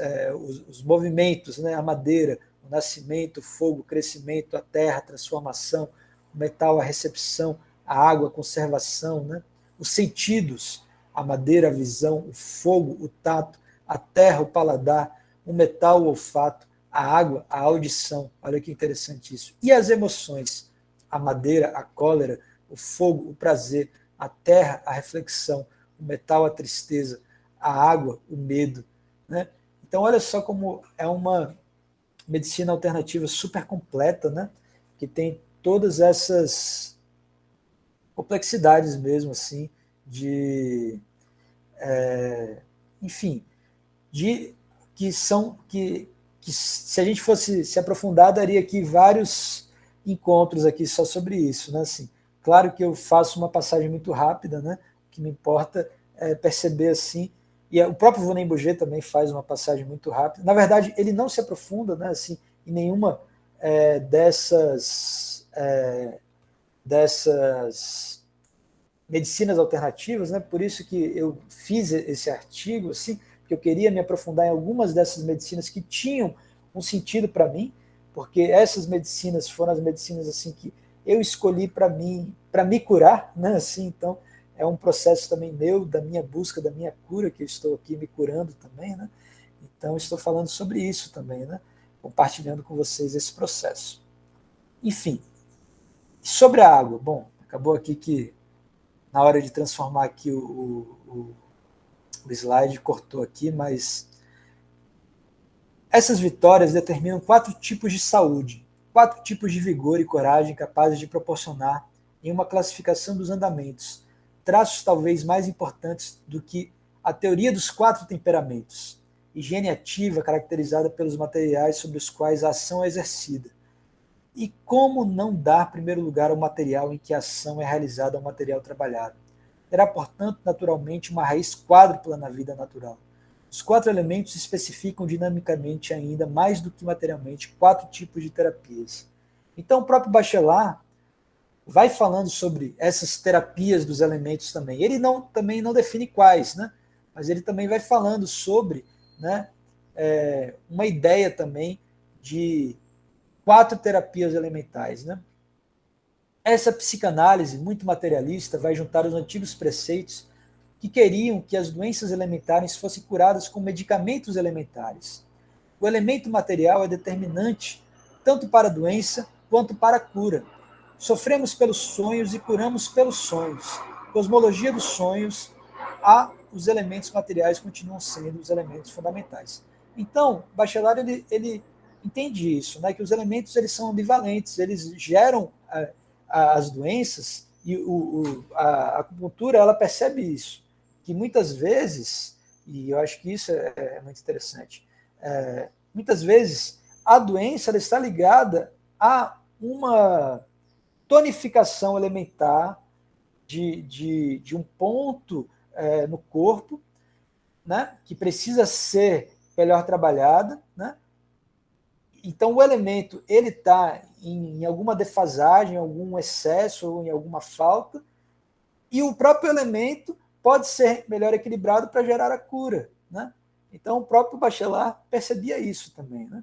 Speaker 2: os movimentos, né, a madeira, o nascimento, o fogo, o crescimento, a terra, a transformação, o metal, a recepção, a água, a conservação, né? Os sentidos, a madeira, a visão, o fogo, o tato, a terra, o paladar, o metal, o olfato, a água, a audição. Olha que interessante isso. E as emoções, a madeira, a cólera, o fogo, o prazer, a terra, a reflexão, o metal, a tristeza, a água, o medo, né? Então, olha só como é uma medicina alternativa super completa, né? Que tem todas essas complexidades mesmo, assim, de, enfim, de que se a gente fosse se aprofundar, daria aqui vários encontros aqui só sobre isso, né? Assim, claro que eu faço uma passagem muito rápida, né? O que me importa é perceber assim, e o próprio Vunen Bouget também faz uma passagem muito rápida. Na verdade, ele não se aprofunda, né? Assim, em nenhuma dessas medicinas alternativas, né? Por isso que eu fiz esse artigo, assim, porque eu queria me aprofundar em algumas dessas medicinas que tinham um sentido para mim, porque essas medicinas foram as medicinas assim que eu escolhi para me curar, né? Assim, então é um processo também meu, da minha busca, da minha cura, que eu estou aqui me curando também, né? Então estou falando sobre isso também, né? Compartilhando com vocês esse processo. Enfim, sobre a água, bom, acabou aqui que na hora de transformar aqui o slide, cortou aqui, mas essas vitórias determinam 4 tipos de saúde, 4 tipos de vigor e coragem capazes de proporcionar, em uma classificação dos andamentos, traços talvez mais importantes do que a teoria dos 4 temperamentos, higiene ativa caracterizada pelos materiais sobre os quais a ação é exercida. E como não dar primeiro lugar ao material em que a ação é realizada ao material trabalhado? Terá, portanto, naturalmente uma raiz quádrupla na vida natural. Os 4 elementos especificam dinamicamente ainda, mais do que materialmente, 4 tipos de terapias. Então, o próprio Bachelard vai falando sobre essas terapias dos elementos também. Ele também não define quais, né? Mas ele também vai falando sobre, né, uma ideia também de 4 terapias elementais, né? Essa psicanálise muito materialista vai juntar os antigos preceitos que queriam que as doenças elementares fossem curadas com medicamentos elementares. O elemento material é determinante tanto para a doença quanto para a cura. Sofremos pelos sonhos e curamos pelos sonhos. Cosmologia dos sonhos, os elementos materiais continuam sendo os elementos fundamentais. Então, Bachelard ele entende isso, né? Que os elementos eles são ambivalentes, eles geram as doenças e a acupuntura ela percebe isso, que muitas vezes, e eu acho que isso é muito interessante, muitas vezes a doença ela está ligada a uma tonificação elementar de um ponto no corpo, né, que precisa ser melhor trabalhada, né? Então o elemento ele está em alguma defasagem, em algum excesso ou em alguma falta, e o próprio elemento pode ser melhor equilibrado para gerar a cura, né? Então o próprio Bachelard percebia isso também, né?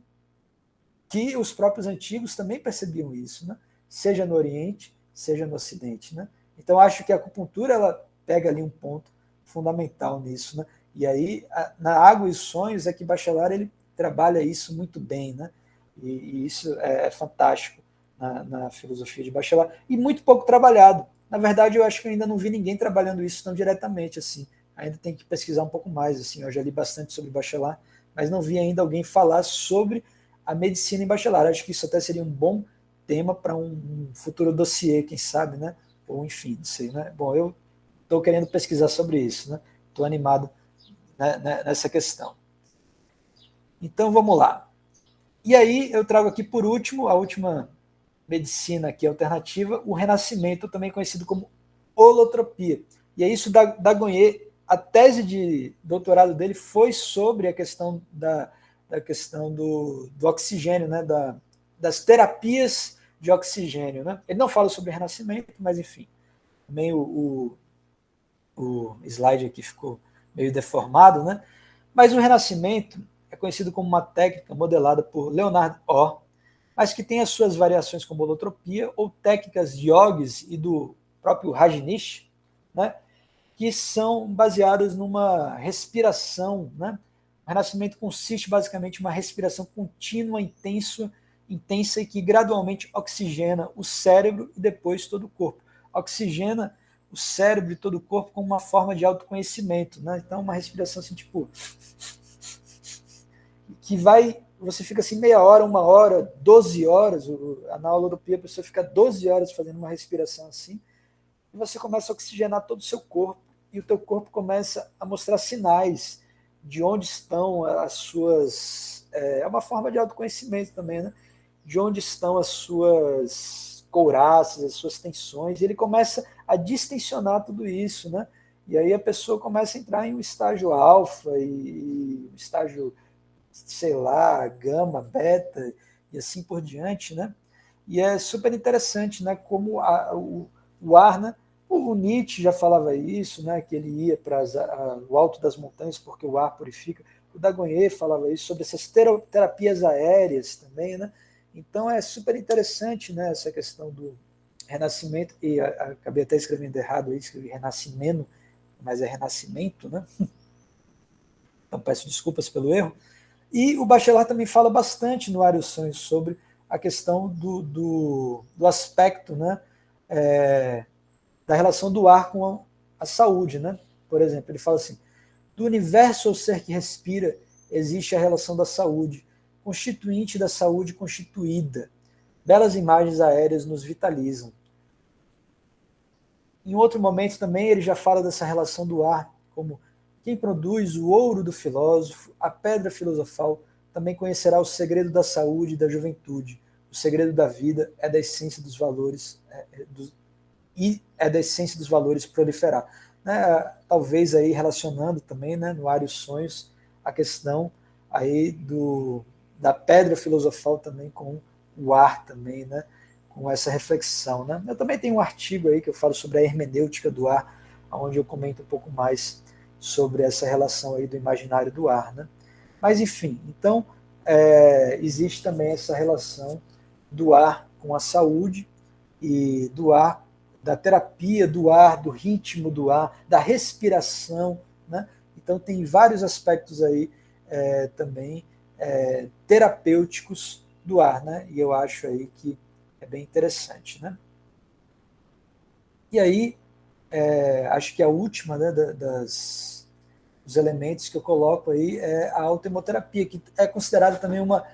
Speaker 2: Que os próprios antigos também percebiam isso, né? Seja no Oriente, seja no Ocidente, né? Então acho que a acupuntura ela pega ali um ponto fundamental nisso, né? E aí na Água e os Sonhos é que Bachelard ele trabalha isso muito bem, né? E isso é fantástico na filosofia de Bachelard e muito pouco trabalhado. Na verdade, eu acho que eu ainda não vi ninguém trabalhando isso tão diretamente assim. Ainda tem que pesquisar um pouco mais. Assim, eu já li bastante sobre Bachelard, mas não vi ainda alguém falar sobre a medicina em Bachelard. Acho que isso até seria um bom tema para um futuro dossiê, quem sabe, né? Ou enfim, não sei, né? Bom, eu estou querendo pesquisar sobre isso, né? Estou animado, né, nessa questão. Então, vamos lá. E aí, eu trago aqui por último, a última medicina aqui alternativa, o renascimento, também conhecido como holotropia. E é isso da Gonê, a tese de doutorado dele foi sobre a questão da questão do oxigênio, né, das terapias de oxigênio. Né? Ele não fala sobre renascimento, mas enfim, também o slide aqui ficou meio deformado, né? Mas o renascimento é conhecido como uma técnica modelada por Leonard Orr, mas que tem as suas variações como holotropia ou técnicas de yogis e do próprio Rajneesh, né, que são baseadas numa respiração, né? O renascimento consiste basicamente em uma respiração contínua, intensa e que gradualmente oxigena o cérebro e depois todo o corpo. Oxigena o cérebro e todo o corpo como uma forma de autoconhecimento, né? Então, uma respiração assim, tipo, que vai, você fica assim meia hora, 1 hora, 12 horas, na holotropia a pessoa fica 12 horas fazendo uma respiração assim, e você começa a oxigenar todo o seu corpo, e o teu corpo começa a mostrar sinais de onde estão as suas... É uma forma de autoconhecimento também, né? De onde estão as suas couraças, as suas tensões, e ele começa a distensionar tudo isso, né? E aí a pessoa começa a entrar em um estágio alfa e um estágio, sei lá, gama, beta e assim por diante, né? E é super interessante, né? Como o ar, né? O Nietzsche já falava isso, né? Que ele ia para o alto das montanhas porque o ar purifica. O Dagonet falava isso sobre essas terapias aéreas também, né? Então é super interessante, né? Essa questão do renascimento, e acabei até escrevendo errado aí, escrevi renascimento, mas é renascimento, né? Então peço desculpas pelo erro. E o Bachelard também fala bastante no Vários Sonhos sobre a questão do aspecto, né, da relação do ar com a saúde. Né? Por exemplo, ele fala assim, do universo ao ser que respira existe a relação da saúde, constituinte da saúde constituída. Belas imagens aéreas nos vitalizam. Em outro momento também ele já fala dessa relação do ar como quem produz o ouro do filósofo, a pedra filosofal, também conhecerá o segredo da saúde e da juventude. O segredo da vida é da essência dos valores e é da essência dos valores proliferar. Né? Talvez aí relacionando também, né, no Vários Sonhos, a questão aí da pedra filosofal também com o ar também, né? Com essa reflexão. Né? Eu também tenho um artigo aí que eu falo sobre a hermenêutica do ar, onde eu comento um pouco mais sobre essa relação aí do imaginário do ar. Né? Mas, enfim, então, existe também essa relação do ar com a saúde e do ar, da terapia do ar, do ritmo do ar, da respiração. Né? Então, tem vários aspectos aí também terapêuticos do ar, né? E eu acho aí que é bem interessante. Né? E aí, acho que a última, né, dos elementos que eu coloco aí é a autoemoterapia, que é considerada também uma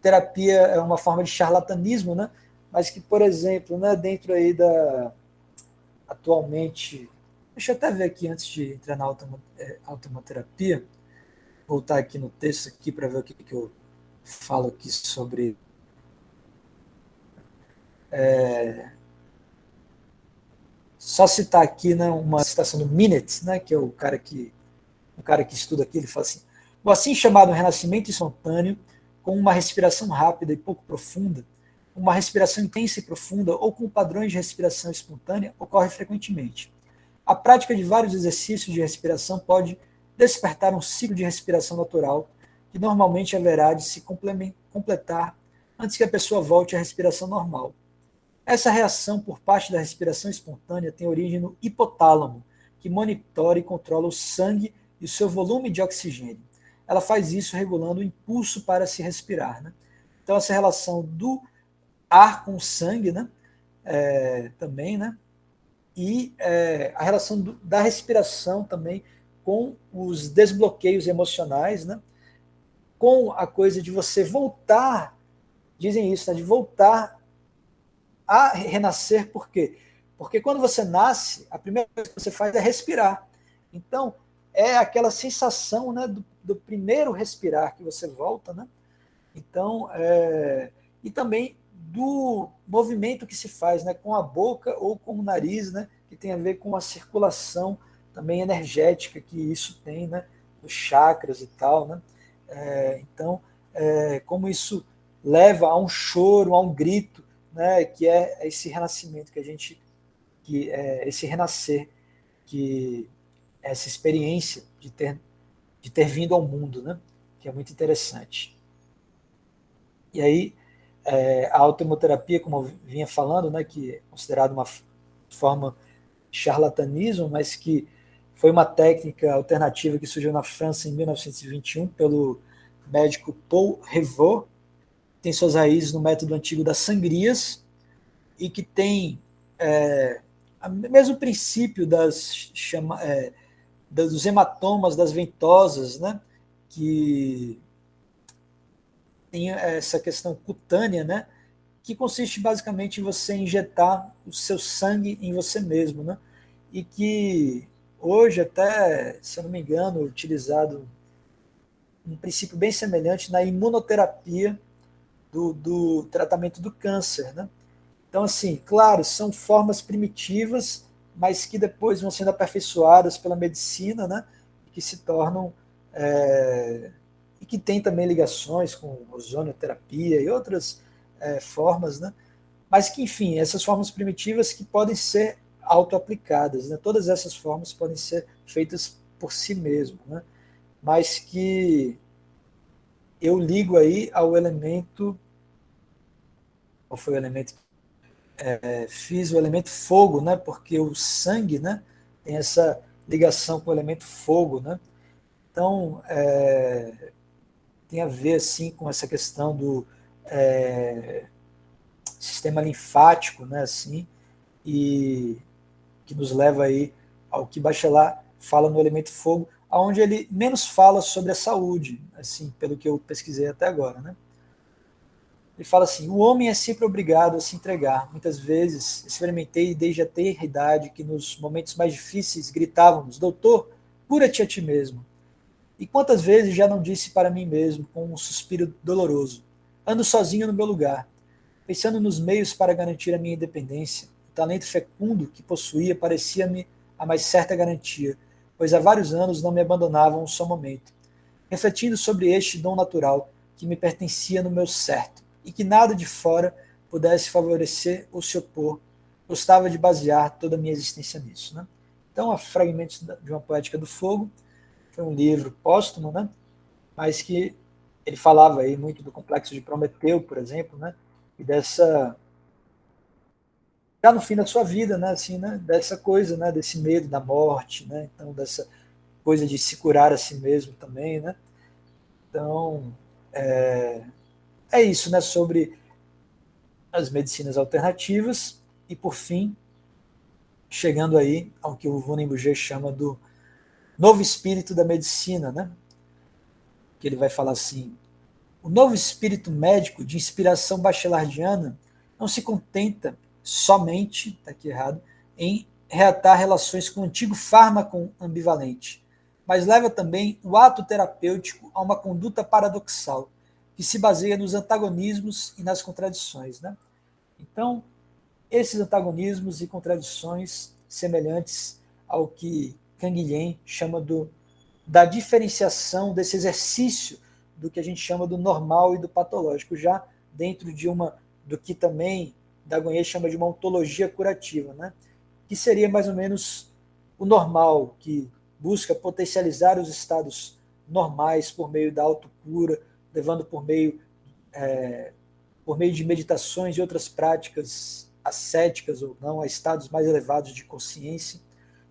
Speaker 2: terapia, é uma forma de charlatanismo, né? Mas que, por exemplo, né, dentro aí atualmente, deixa eu até ver aqui antes de entrar na autoemoterapia, voltar aqui no texto aqui para ver o que eu falo aqui sobre só citar aqui, né, uma citação do Minetz, né, que é o cara que estuda aqui, ele fala assim: o assim chamado renascimento espontâneo, com uma respiração rápida e pouco profunda, uma respiração intensa e profunda ou com padrões de respiração espontânea, ocorre frequentemente. A prática de vários exercícios de respiração pode despertar um ciclo de respiração natural, que normalmente haverá de se completar antes que a pessoa volte à respiração normal. Essa reação por parte da respiração espontânea tem origem no hipotálamo, que monitora e controla o sangue e o seu volume de oxigênio. Ela faz isso regulando o impulso para se respirar. Né? Então, essa relação do ar com o sangue, né? Também, né? E a relação da respiração também com os desbloqueios emocionais, né? Com a coisa de você voltar, dizem isso, né? De voltar a renascer, por quê? Porque quando você nasce, a primeira coisa que você faz é respirar. Então, é aquela sensação, né, do primeiro respirar que você volta, né? Então, e também do movimento que se faz, né, com a boca ou com o nariz, né, que tem a ver com a circulação também energética que isso tem, né, os chakras e tal, né? Então, como isso leva a um choro, a um grito, né, que é esse renascimento que é esse renascer, que é essa experiência de ter vindo ao mundo, né? que é muito interessante. E aí, a autohemoterapia, como eu vinha falando, né, que é considerada uma forma de charlatanismo, mas que foi uma técnica alternativa que surgiu na França em 1921 pelo médico Paul Revaux, tem suas raízes no método antigo das sangrias e que tem o mesmo princípio dos hematomas, das ventosas, né, que tem essa questão cutânea, né, que consiste basicamente em você injetar o seu sangue em você mesmo, né, e que hoje até, se eu não me engano, utilizado um princípio bem semelhante na imunoterapia do tratamento do câncer, né. Então, assim, claro, são formas primitivas, mas que depois vão sendo aperfeiçoadas pela medicina, né, que se tornam e que tem também ligações com ozonioterapia e outras formas, né, mas que, enfim, essas formas primitivas que podem ser autoaplicadas, né, todas essas formas podem ser feitas por si mesmo, né, mas que eu ligo aí ao elemento, qual foi o elemento fiz o elemento fogo, né? Porque o sangue, né, tem essa ligação com o elemento fogo, né? Então, tem a ver assim com essa questão do sistema linfático, né? Assim, e que nos leva aí ao que Bachelard fala no elemento fogo, aonde ele menos fala sobre a saúde, assim, pelo que eu pesquisei até agora, né? Ele fala assim: o homem é sempre obrigado a se entregar. Muitas vezes experimentei desde a tenra idade que nos momentos mais difíceis gritávamos: Doutor, cura-te a ti mesmo. E quantas vezes já não disse para mim mesmo, com um suspiro doloroso: ando sozinho no meu lugar, pensando nos meios para garantir a minha independência. O talento fecundo que possuía parecia-me a mais certa garantia, pois há vários anos não me abandonavam um só momento. Refletindo sobre este dom natural que me pertencia no meu certo, e que nada de fora pudesse favorecer ou se opor, gostava de basear toda a minha existência nisso. Né? Então, a Fragmentos de uma Poética do Fogo foi um livro póstumo, né? Mas que ele falava aí muito do complexo de Prometeu, por exemplo, né? E dessa já no fim da sua vida, né? Assim, né? Dessa coisa, né? Desse medo da morte, né? Então, dessa coisa de se curar a si mesmo também, né? Então, é isso, né? Sobre as medicinas alternativas e, por fim, chegando aí ao que o Vunen Bouget chama do novo espírito da medicina, né? Que ele vai falar assim: o novo espírito médico de inspiração bachelardiana não se contenta somente, está aqui errado, em reatar relações com o antigo fármaco ambivalente, mas leva também o ato terapêutico a uma conduta paradoxal, que se baseia nos antagonismos e nas contradições. Né? Então, esses antagonismos e contradições semelhantes ao que Canguilhem chama da diferenciação desse exercício do que a gente chama do normal e do patológico, já dentro de do que também Dagonet chama de uma ontologia curativa, né? Que seria mais ou menos o normal, que busca potencializar os estados normais por meio da autocura, levando por meio de meditações e outras práticas ascéticas ou não, a estados mais elevados de consciência,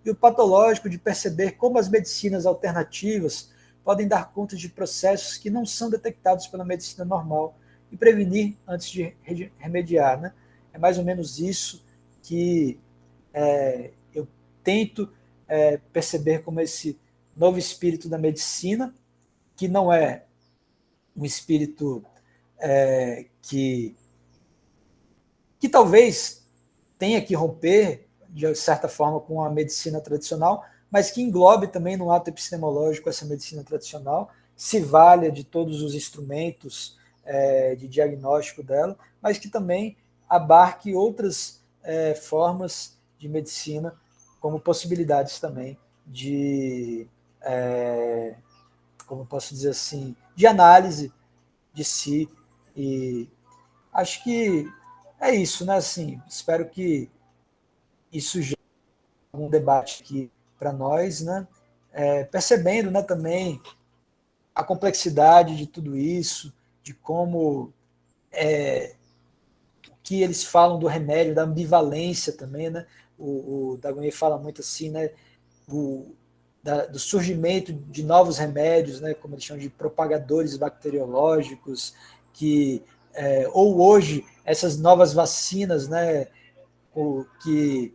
Speaker 2: e o patológico de perceber como as medicinas alternativas podem dar conta de processos que não são detectados pela medicina normal e prevenir antes de remediar. Né? É mais ou menos isso que eu tento perceber como esse novo espírito da medicina, que não é um espírito que talvez tenha que romper, de certa forma, com a medicina tradicional, mas que englobe também no ato epistemológico essa medicina tradicional, se valha de todos os instrumentos de diagnóstico dela, mas que também abarque outras formas de medicina, como possibilidades também de, como posso dizer assim, de análise de si. E acho que é isso, né? Assim, espero que isso gere um debate aqui para nós, né? Percebendo, né, também a complexidade de tudo isso, de como que eles falam do remédio, da ambivalência também, né? O Dagonhet fala muito assim, né? Do surgimento de novos remédios, né? Como eles chamam de propagadores bacteriológicos, que ou hoje essas novas vacinas, né? Que,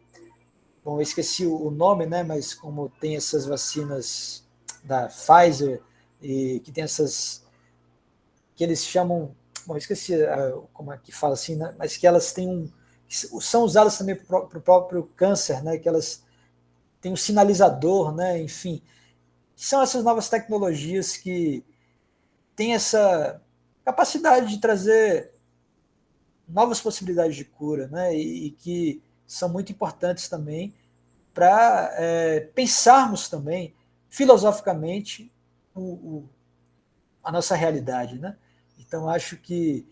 Speaker 2: bom, eu esqueci o nome, né? Mas como tem essas vacinas da Pfizer e que tem essas que eles chamam, bom, eu esqueci como é que fala assim, né? Mas que elas têm são usadas também para o próprio câncer, né? Que elas têm um sinalizador, né? Enfim, são essas novas tecnologias que têm essa capacidade de trazer novas possibilidades de cura, né? E que são muito importantes também para pensarmos também filosoficamente a nossa realidade, né? Então acho que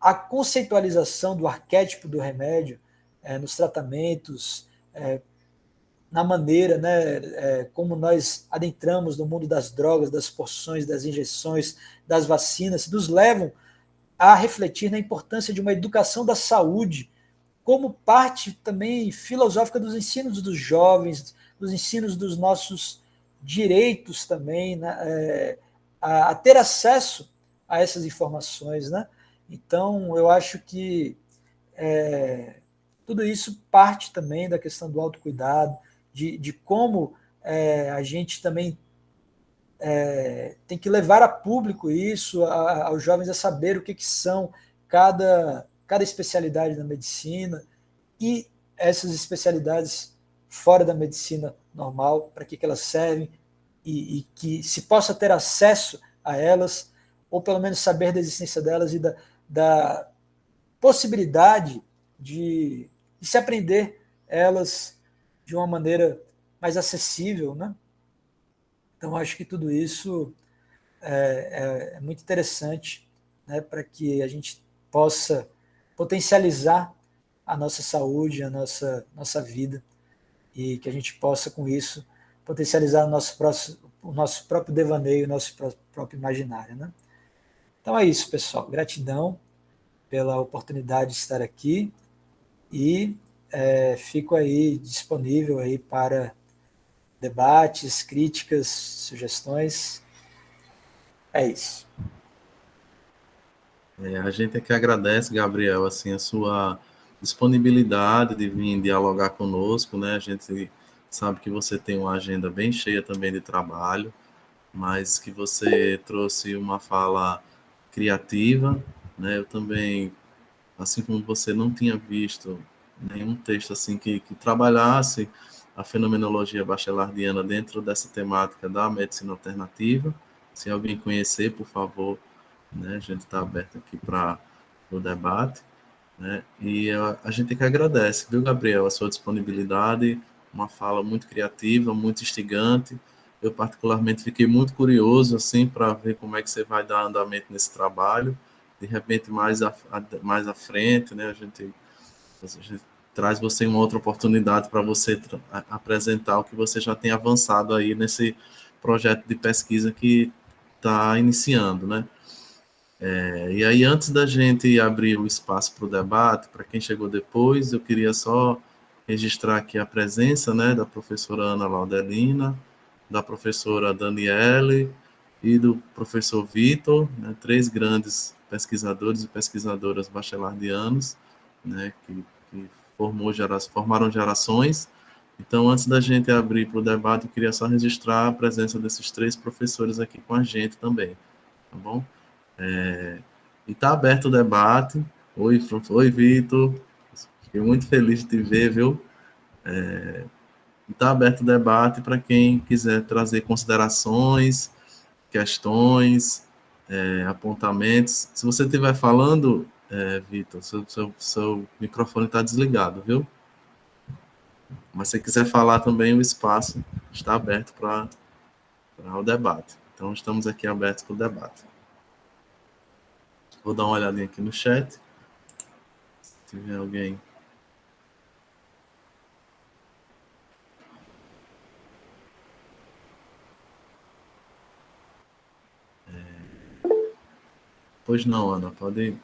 Speaker 2: a conceitualização do arquétipo do remédio nos tratamentos, na maneira, né, como nós adentramos no mundo das drogas, das porções, das injeções, das vacinas, nos levam a refletir na importância de uma educação da saúde como parte também filosófica dos ensinos dos jovens, dos ensinos dos nossos direitos também, né, a ter acesso a essas informações, né? Então, eu acho que tudo isso parte também da questão do autocuidado, de como a gente também tem que levar a público isso, aos jovens a saber o que são cada especialidade da medicina e essas especialidades fora da medicina normal, para que elas servem e que se possa ter acesso a elas, ou pelo menos saber da existência delas e da possibilidade de se aprender elas de uma maneira mais acessível, né? Então, acho que tudo isso é muito interessante, né, para que a gente possa potencializar a nossa saúde, a nossa vida, e que a gente possa, com isso, potencializar o nosso próprio devaneio, o nosso próprio imaginário. Né? Então é isso, pessoal. Gratidão pela oportunidade de estar aqui e fico aí disponível aí para debates, críticas, sugestões. É isso.
Speaker 1: A gente é que agradece, Gabriel, assim, a sua disponibilidade de vir dialogar conosco, né? A gente sabe que você tem uma agenda bem cheia também de trabalho, mas que você trouxe uma fala criativa, né? Eu também, assim como você, não tinha visto nenhum texto assim que trabalhasse a fenomenologia bachelardiana dentro dessa temática da medicina alternativa. Se alguém conhecer, por favor, né? A gente está aberto aqui para o debate, né? E a gente que agradece, viu, Gabriel, a sua disponibilidade, uma fala muito criativa, muito instigante. Eu particularmente fiquei muito curioso assim para ver como é que você vai dar andamento nesse trabalho. De repente mais à frente, né? A gente traz você uma outra oportunidade para você apresentar o que você já tem avançado aí nesse projeto de pesquisa que está iniciando, né? E aí, antes da gente abrir o espaço para o debate, para quem chegou depois, eu queria só registrar aqui a presença, né, da professora Ana Laudelina, da professora Daniele e do professor Vitor, né, três grandes pesquisadores e pesquisadoras bachelardianos, né, que formaram gerações. Então, antes da gente abrir para o debate, eu queria só registrar a presença desses três professores aqui com a gente também, tá bom? E está aberto o debate. Oi, Vitor. Fiquei muito feliz de te ver, viu? Está aberto o debate para quem quiser trazer considerações, questões, apontamentos. Se você estiver falando, Vitor, seu microfone está desligado, viu? Mas se quiser falar também, o espaço está aberto para o debate. Então, estamos aqui abertos para o debate. Vou dar uma olhadinha aqui no chat. Se tiver alguém. Pois não, Ana, pode ir.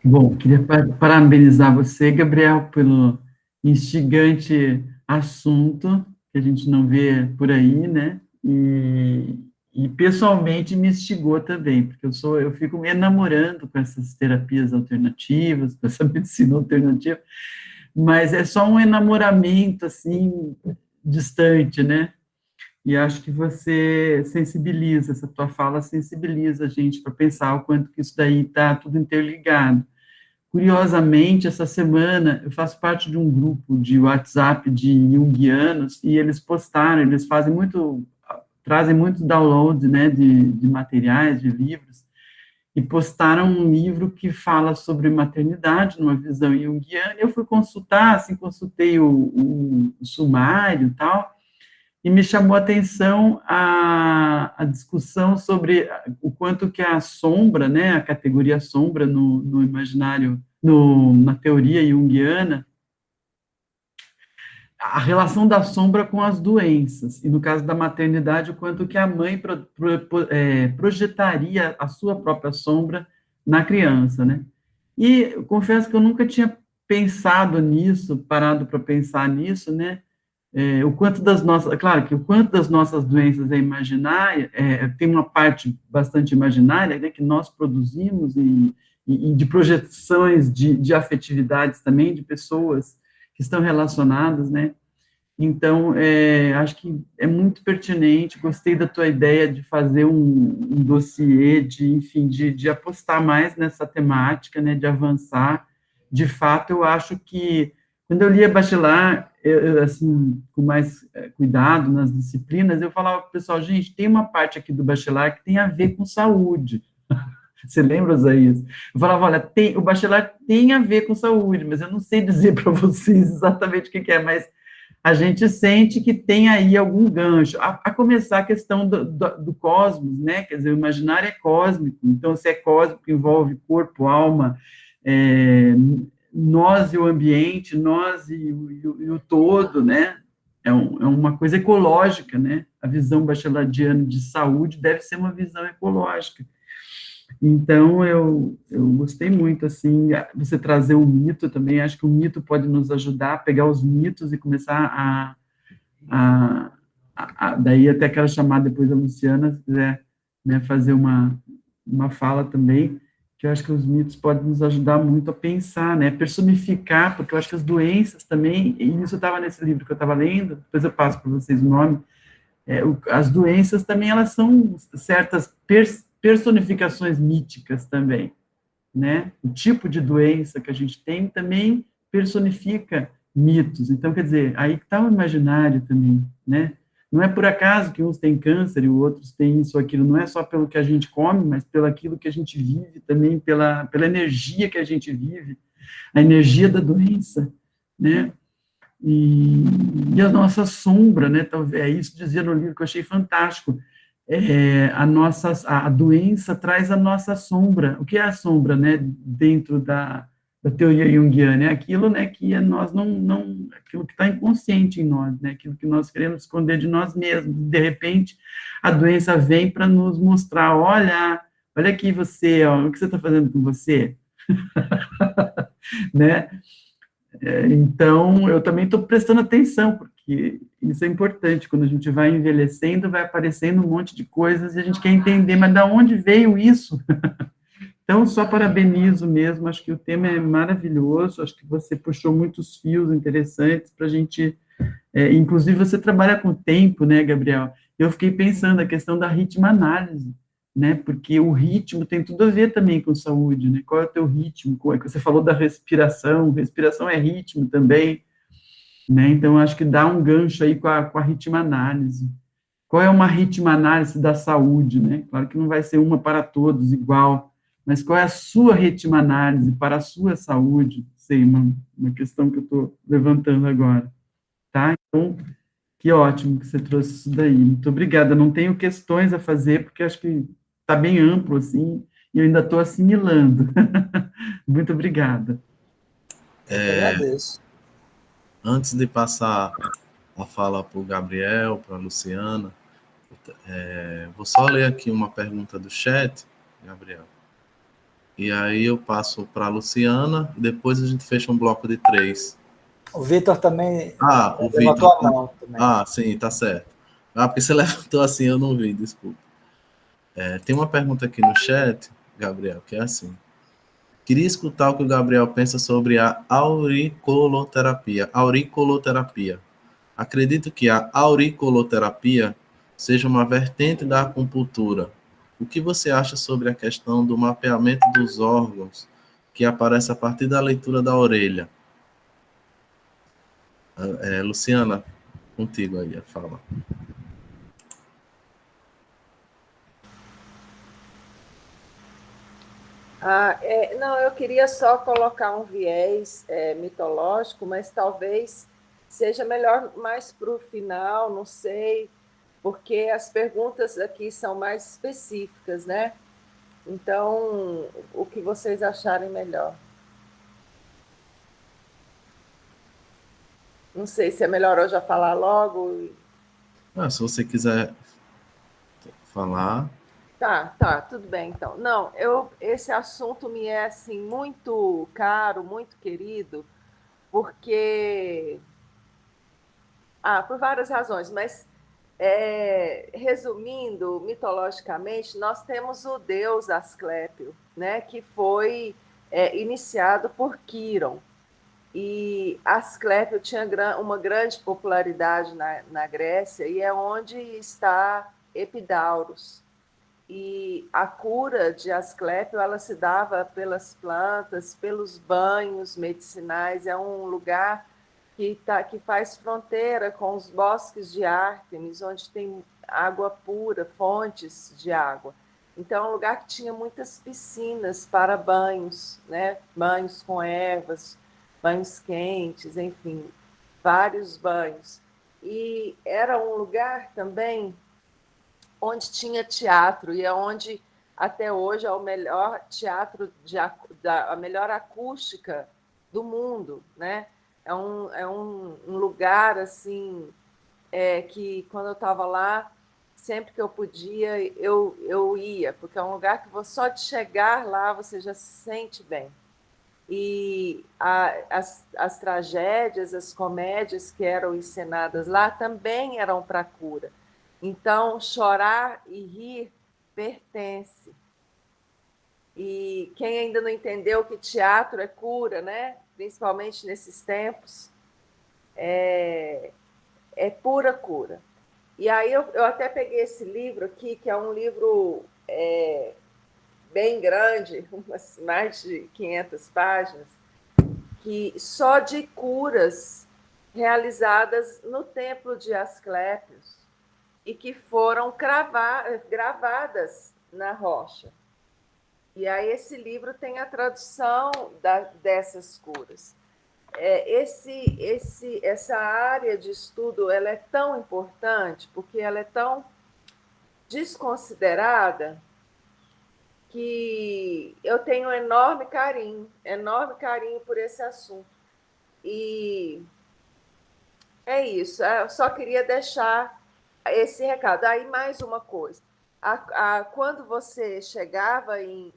Speaker 3: Bom, queria parabenizar você, Gabriel, pelo instigante assunto que a gente não vê por aí, né? E pessoalmente me instigou também, porque eu fico me enamorando com essas terapias alternativas, com essa medicina alternativa, mas é só um enamoramento assim distante, né? E acho que você sensibiliza, essa tua fala sensibiliza a gente para pensar o quanto que isso daí está tudo interligado. Curiosamente, essa semana eu faço parte de um grupo de WhatsApp de junguianos e eles postaram, eles trazem muito download, né, de materiais, de livros, e postaram um livro que fala sobre maternidade numa visão junguiana. Eu fui consultar, assim, consultei o sumário e tal, e me chamou a atenção a discussão sobre o quanto que a sombra, né, a categoria sombra no imaginário, na teoria junguiana, a relação da sombra com as doenças, e no caso da maternidade, o quanto que a mãe projetaria a sua própria sombra na criança, né? E eu confesso que eu nunca tinha pensado nisso, parado para pensar nisso, né? O quanto das nossas, claro que o quanto das nossas doenças é imaginária, tem uma parte bastante imaginária, né, que nós produzimos e de projeções de afetividades também, de pessoas que estão relacionadas, né, então, acho que é muito pertinente, gostei da tua ideia de fazer um dossiê, enfim, de apostar mais nessa temática, né, de avançar. De fato, eu acho que, quando eu lia Bachelard, assim, com mais cuidado nas disciplinas, eu falava para o pessoal, gente, tem uma parte aqui do Bachelard que tem a ver com saúde. Você lembra, Isaías? Eu falava, olha, o Bachelard tem a ver com saúde, mas eu não sei dizer para vocês exatamente o que é, mas a gente sente que tem aí algum gancho, a começar a questão do cosmos, né? Quer dizer, o imaginário é cósmico, então, se é cósmico, envolve corpo, alma, nós e o ambiente, nós e o todo, né? É uma coisa ecológica, né? A visão bachelardiana de saúde deve ser uma visão ecológica. Então, eu gostei muito, assim, você trazer o mito também, acho que o mito pode nos ajudar a pegar os mitos e começar daí até quero chamar depois a Luciana, se quiser, né, fazer uma fala também, que eu acho que os mitos podem nos ajudar muito a pensar, né, personificar, porque eu acho que as doenças também, e isso estava nesse livro que eu estava lendo, depois eu passo para vocês o nome, as doenças também, elas são certas personificações míticas também, né? O tipo de doença que a gente tem também personifica mitos. Então, quer dizer, aí está o imaginário também, né? Não é por acaso que uns têm câncer e outros têm isso ou aquilo, não é só pelo que a gente come, mas pelo aquilo que a gente vive também, pela energia que a gente vive, a energia da doença, né? E a nossa sombra, né? Talvez, isso dizia no livro que eu achei fantástico. A doença traz a nossa sombra. O que é a sombra, né? Dentro da teoria junguiana, é aquilo, né? Que nós aquilo que está inconsciente em nós, né? Aquilo que nós queremos esconder de nós mesmos. De repente, a doença vem para nos mostrar, olha aqui você, ó, o que você está fazendo com você, né? Então, eu também estou prestando atenção, porque isso é importante. Quando a gente vai envelhecendo, vai aparecendo um monte de coisas e a gente quer entender, mas de onde veio isso? Então, só parabenizo mesmo, acho que o tema é maravilhoso, acho que você puxou muitos fios interessantes para a gente... inclusive, você trabalha com tempo, né, Gabriel? Eu fiquei pensando a questão da ritmo-análise, né, porque o ritmo tem tudo a ver também com saúde, né, qual é o teu ritmo, você falou da respiração é ritmo também, né, então acho que dá um gancho aí com a ritmo-análise. Qual é uma ritmo-análise da saúde, né, claro que não vai ser uma para todos igual, mas qual é a sua ritmo-análise para a sua saúde? Sei, uma questão que eu estou levantando agora, tá? Então, que ótimo que você trouxe isso daí. Muito obrigada. Não tenho questões a fazer, porque acho que está bem amplo, assim, e eu ainda estou assimilando. Muito obrigada.
Speaker 2: Eu que agradeço.
Speaker 1: Antes de passar a fala para o Gabriel, para a Luciana, Vou só ler aqui uma pergunta do chat, Gabriel. E aí eu passo para a Luciana, e depois a gente fecha um bloco de 3.
Speaker 2: O Vitor também
Speaker 1: O
Speaker 2: levantou
Speaker 1: Vitor.
Speaker 2: a mão também.
Speaker 1: Sim, tá certo. Porque você levantou assim, eu não vi, desculpa. Tem uma pergunta aqui no chat, Gabriel, que é assim. Queria escutar o que o Gabriel pensa sobre a auricoloterapia. Acredito que a auricoloterapia seja uma vertente da acupuntura. O que você acha sobre a questão do mapeamento dos órgãos que aparece a partir da leitura da orelha? Luciana, contigo aí a fala.
Speaker 4: Não, eu queria só colocar um viés mitológico, mas talvez seja melhor mais para o final, não sei, porque as perguntas aqui são mais específicas, né? Então, o que vocês acharem melhor. Não sei se é melhor eu já falar logo.
Speaker 1: Se você quiser falar.
Speaker 4: Tá, tudo bem, então. Não, esse assunto me é, assim, muito caro, muito querido, porque... por várias razões, mas, resumindo, mitologicamente, nós temos o deus Asclépio, né, que foi iniciado por Quiron. E Asclépio tinha uma grande popularidade na Grécia, e é onde está Epidaurus. E a cura de Asclépio ela se dava pelas plantas, pelos banhos medicinais. É um lugar que faz fronteira com os bosques de Ártemis, onde tem água pura, fontes de água. Então, é um lugar que tinha muitas piscinas para banhos, né? Banhos com ervas, banhos quentes, enfim, vários banhos. E era um lugar também onde tinha teatro, e é onde até hoje é o melhor teatro, a melhor acústica do mundo, né? É um lugar assim que quando eu estava lá, sempre que eu podia, eu ia, porque é um lugar que só de chegar lá você já se sente bem. E as tragédias, as comédias que eram encenadas lá também eram para cura. Então, chorar e rir pertence. E quem ainda não entendeu que teatro é cura, né? Principalmente nesses tempos, é pura cura. E aí eu até peguei esse livro aqui, que é um livro bem grande, mais de 500 páginas, que só de curas realizadas no templo de Asclépios e que foram gravadas na rocha. E aí esse livro tem a tradução dessas curas. Essa área de estudo ela é tão importante porque ela é tão desconsiderada que eu tenho um enorme carinho por esse assunto. E é isso, eu só queria deixar esse recado. Aí, mais uma coisa. Quando você chegava em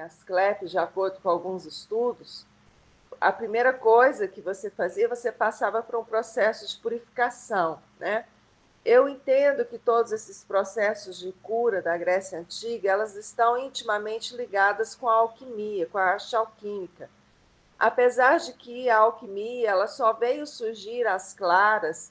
Speaker 4: Asclépios, de acordo com alguns estudos, a primeira coisa que você fazia, você passava por um processo de purificação, né? Eu entendo que todos esses processos de cura da Grécia Antiga, elas estão intimamente ligadas com a alquimia, com a arte alquímica. Apesar de que a alquimia ela só veio surgir às claras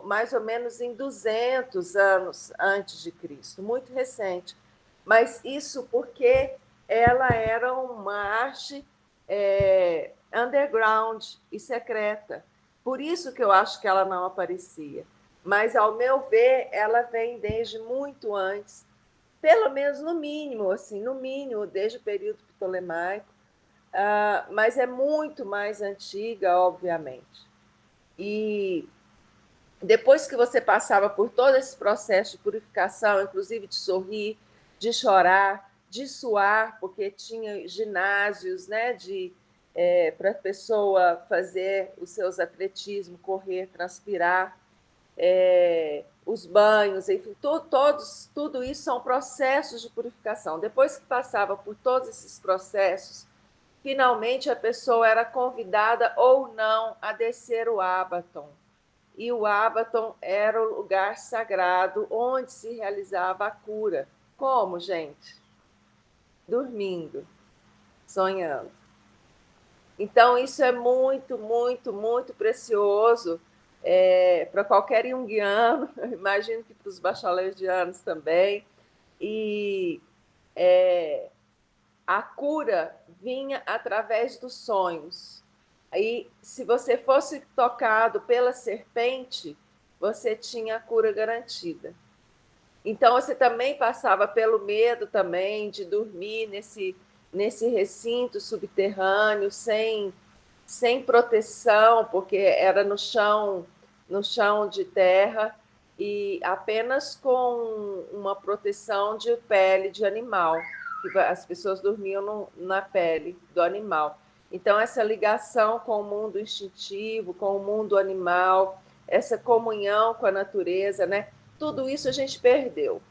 Speaker 4: mais ou menos em 200 anos antes de Cristo, muito recente. Mas isso porque ela era uma arte underground e secreta. Por isso que eu acho que ela não aparecia. Mas, ao meu ver, ela vem desde muito antes, pelo menos no mínimo, desde o período ptolemaico, mas é muito mais antiga, obviamente. E depois que você passava por todo esse processo de purificação, inclusive de sorrir, de chorar, de suar, porque tinha ginásios, né, para a pessoa fazer os seus atletismos, correr, transpirar. os banhos, enfim, tudo isso são processos de purificação. Depois que passava por todos esses processos, finalmente a pessoa era convidada ou não a descer o Abaton. E o Abaton era o lugar sagrado onde se realizava a cura. Como, gente? Dormindo, sonhando. Então, isso é muito, muito, muito precioso para qualquer junguiano, imagino que para os bachelardianos também. E a cura vinha através dos sonhos. Aí, se você fosse tocado pela serpente, você tinha a cura garantida. Então, você também passava pelo medo também de dormir nesse recinto subterrâneo, sem proteção, porque era no chão de terra, e apenas com uma proteção de pele de animal, que as pessoas dormiam na pele do animal. Então, essa ligação com o mundo instintivo, com o mundo animal, essa comunhão com a natureza, né? Tudo isso a gente perdeu.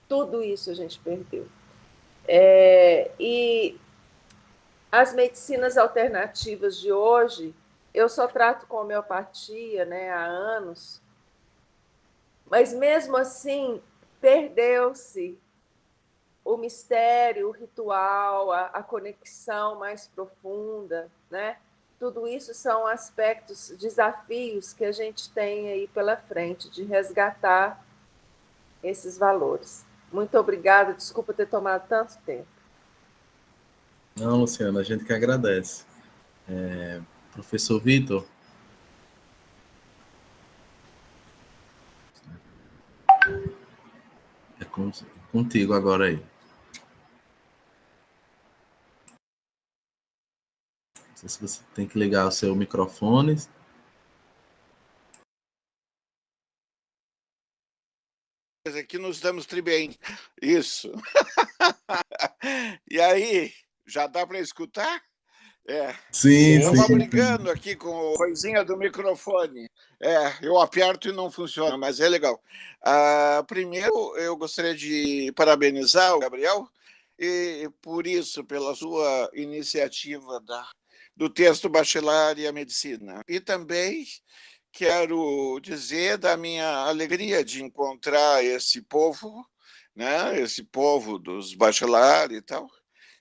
Speaker 4: Tudo isso a gente perdeu. E as medicinas alternativas de hoje, eu só trato com homeopatia, né, há anos, mas mesmo assim perdeu-se o mistério, o ritual, a conexão mais profunda, né? Tudo isso são aspectos, desafios que a gente tem aí pela frente de resgatar esses valores. Muito obrigada, desculpa ter tomado tanto tempo.
Speaker 1: Não, Luciana, a gente que agradece. Professor Vitor. É contigo agora aí. Não sei se você tem que ligar o seu microfone.
Speaker 5: Aqui nos damos tri bem. Isso. E aí, já dá para escutar?
Speaker 1: Sim,
Speaker 5: eu estava
Speaker 1: sim.
Speaker 5: brigando aqui com a coisinha do microfone. Eu aperto e não funciona, mas é legal. Primeiro, eu gostaria de parabenizar o Gabriel, e por isso, pela sua iniciativa do texto Bachelar e a Medicina. E também quero dizer da minha alegria de encontrar esse povo, né? Esse povo dos Bachelard e tal.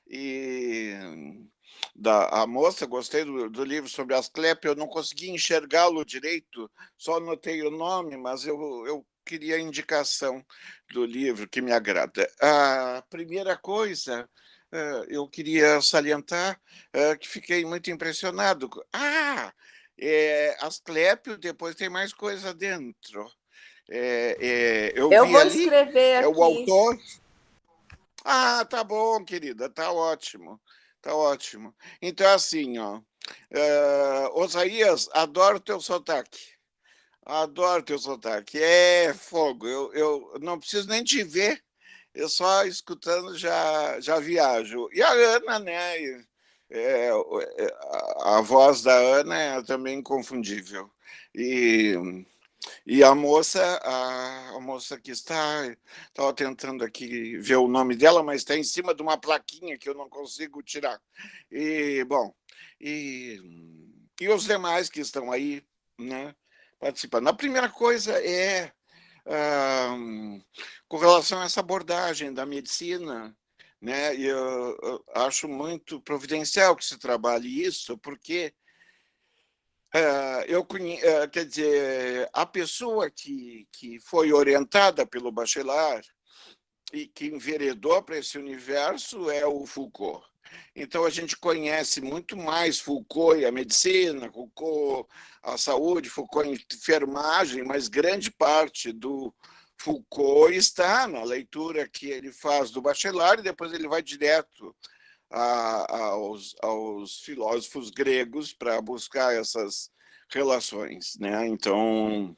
Speaker 5: E a moça, gostei do livro sobre Asclepio, eu não consegui enxergá-lo direito, só anotei o nome, mas eu queria a indicação do livro que me agrada. A primeira coisa, eu queria salientar que fiquei muito impressionado. Asclepio, depois tem mais coisa dentro. Eu vi
Speaker 4: vou
Speaker 5: ali,
Speaker 4: escrever aqui.
Speaker 5: o autor. Tá bom, querida, tá ótimo. Tá ótimo. Então, assim, Osaías, adoro teu sotaque. Adoro teu sotaque. É fogo. Eu não preciso nem te ver, eu só escutando já viajo. E a Ana, né? A voz da Ana é também inconfundível. E a moça que estava tentando aqui ver o nome dela, mas está em cima de uma plaquinha que eu não consigo tirar. E, bom, e os demais que estão aí, né, participando. A primeira coisa com relação a essa abordagem da medicina, né, eu acho muito providencial que se trabalhe isso, porque quer dizer, a pessoa que foi orientada pelo Bachelard e que enveredou para esse universo é o Foucault. Então, a gente conhece muito mais Foucault e a medicina, Foucault a saúde, Foucault a enfermagem, mas grande parte do Foucault está na leitura que ele faz do Bachelard e depois ele vai direto aos filósofos gregos para buscar essas relações, né? Então,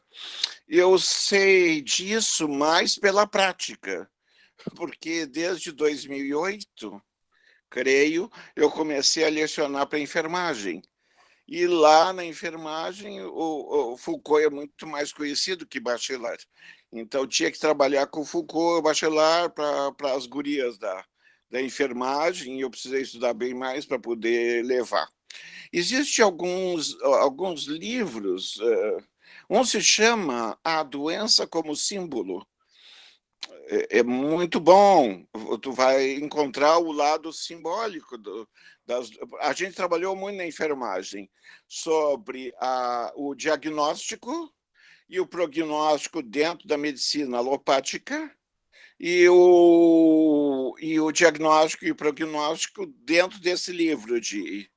Speaker 5: eu sei disso mais pela prática, porque desde 2008, creio, eu comecei a lecionar para enfermagem. E lá na enfermagem, o Foucault é muito mais conhecido que Bachelard. Então, tinha que trabalhar com Foucault, Bachelard, para as gurias da enfermagem, e eu precisei estudar bem mais para poder levar. Existem alguns livros, um se chama A Doença como Símbolo. É muito bom, tu vai encontrar o lado simbólico a gente trabalhou muito na enfermagem sobre o diagnóstico e o prognóstico dentro da medicina alopática e o diagnóstico e o prognóstico dentro desse livro de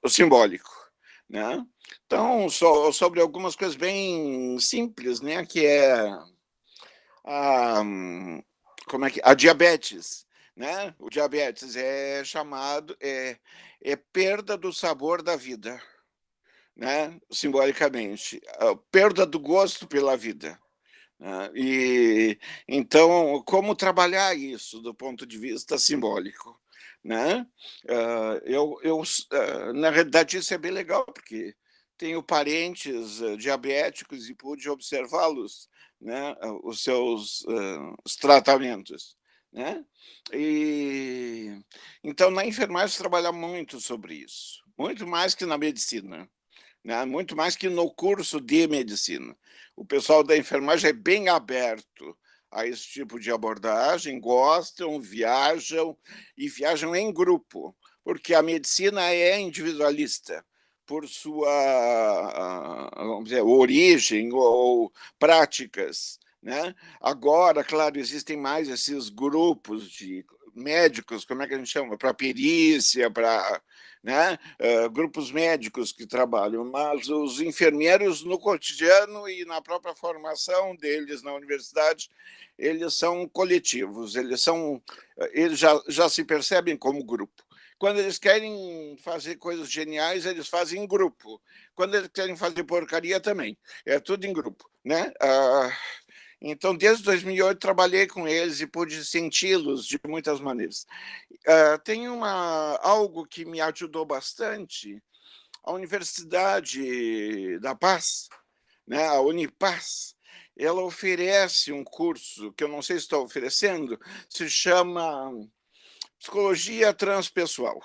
Speaker 5: simbólico, né? Então, sobre algumas coisas bem simples, né, que é a diabetes, né? O diabetes é chamado perda do sabor da vida, né? Simbolicamente, a perda do gosto pela vida, né? E então, como trabalhar isso do ponto de vista simbólico, né? Na realidade, isso é bem legal, porque tenho parentes diabéticos e pude observá-los, né, os seus os tratamentos, né? E então na enfermagem se trabalha muito sobre isso, muito mais que na medicina, né? Muito mais que no curso de medicina. O pessoal da enfermagem é bem aberto a esse tipo de abordagem, gostam, viajam e viajam em grupo, porque a medicina é individualista por sua, vamos dizer, origem ou práticas, né? Agora, claro, existem mais esses grupos de médicos, como é que a gente chama? Para perícia, para, né? Grupos médicos que trabalham, mas os enfermeiros no cotidiano e na própria formação deles na universidade, eles são coletivos, eles já se percebem como grupo. Quando eles querem fazer coisas geniais, eles fazem em grupo. Quando eles querem fazer porcaria, também. É tudo em grupo, né? Então, desde 2008, trabalhei com eles e pude senti-los de muitas maneiras. Tem algo que me ajudou bastante, a Universidade da Paz, né? A Unipaz, ela oferece um curso, que eu não sei se está oferecendo, se chama Psicologia Transpessoal.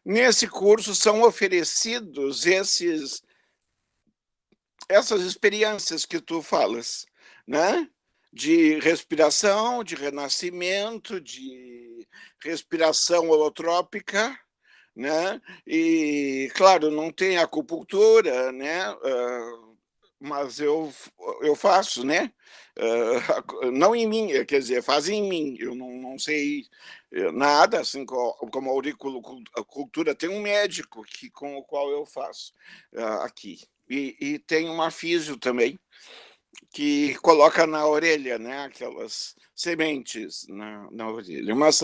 Speaker 5: Nesse curso são oferecidos essas experiências que tu falas, né? De respiração, de renascimento, de respiração holotrópica, né? E, claro, não tem acupuntura, né? Mas eu faço, né? Não em mim, quer dizer, fazem em mim. Eu não sei nada, assim como a auriculocultura. Tem um médico com o qual eu faço aqui. E tem uma físio também, que coloca na orelha, né? Aquelas sementes na orelha. Mas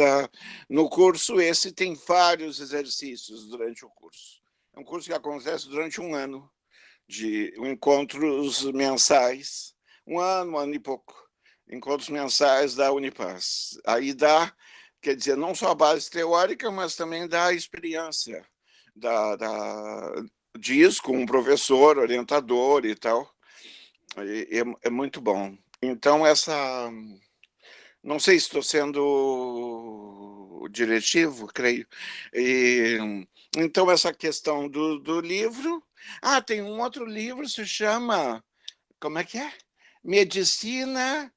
Speaker 5: no curso esse tem vários exercícios durante o curso. É um curso que acontece durante um ano, de encontros mensais, um ano e pouco, encontros mensais da Unipaz. Aí dá, quer dizer, não só a base teórica, mas também dá a experiência disso com um professor, orientador e tal. É muito bom. Então, não sei se estou sendo diretivo, creio. Então, essa questão do livro. Tem um outro livro, se chama, como é que é? Medicina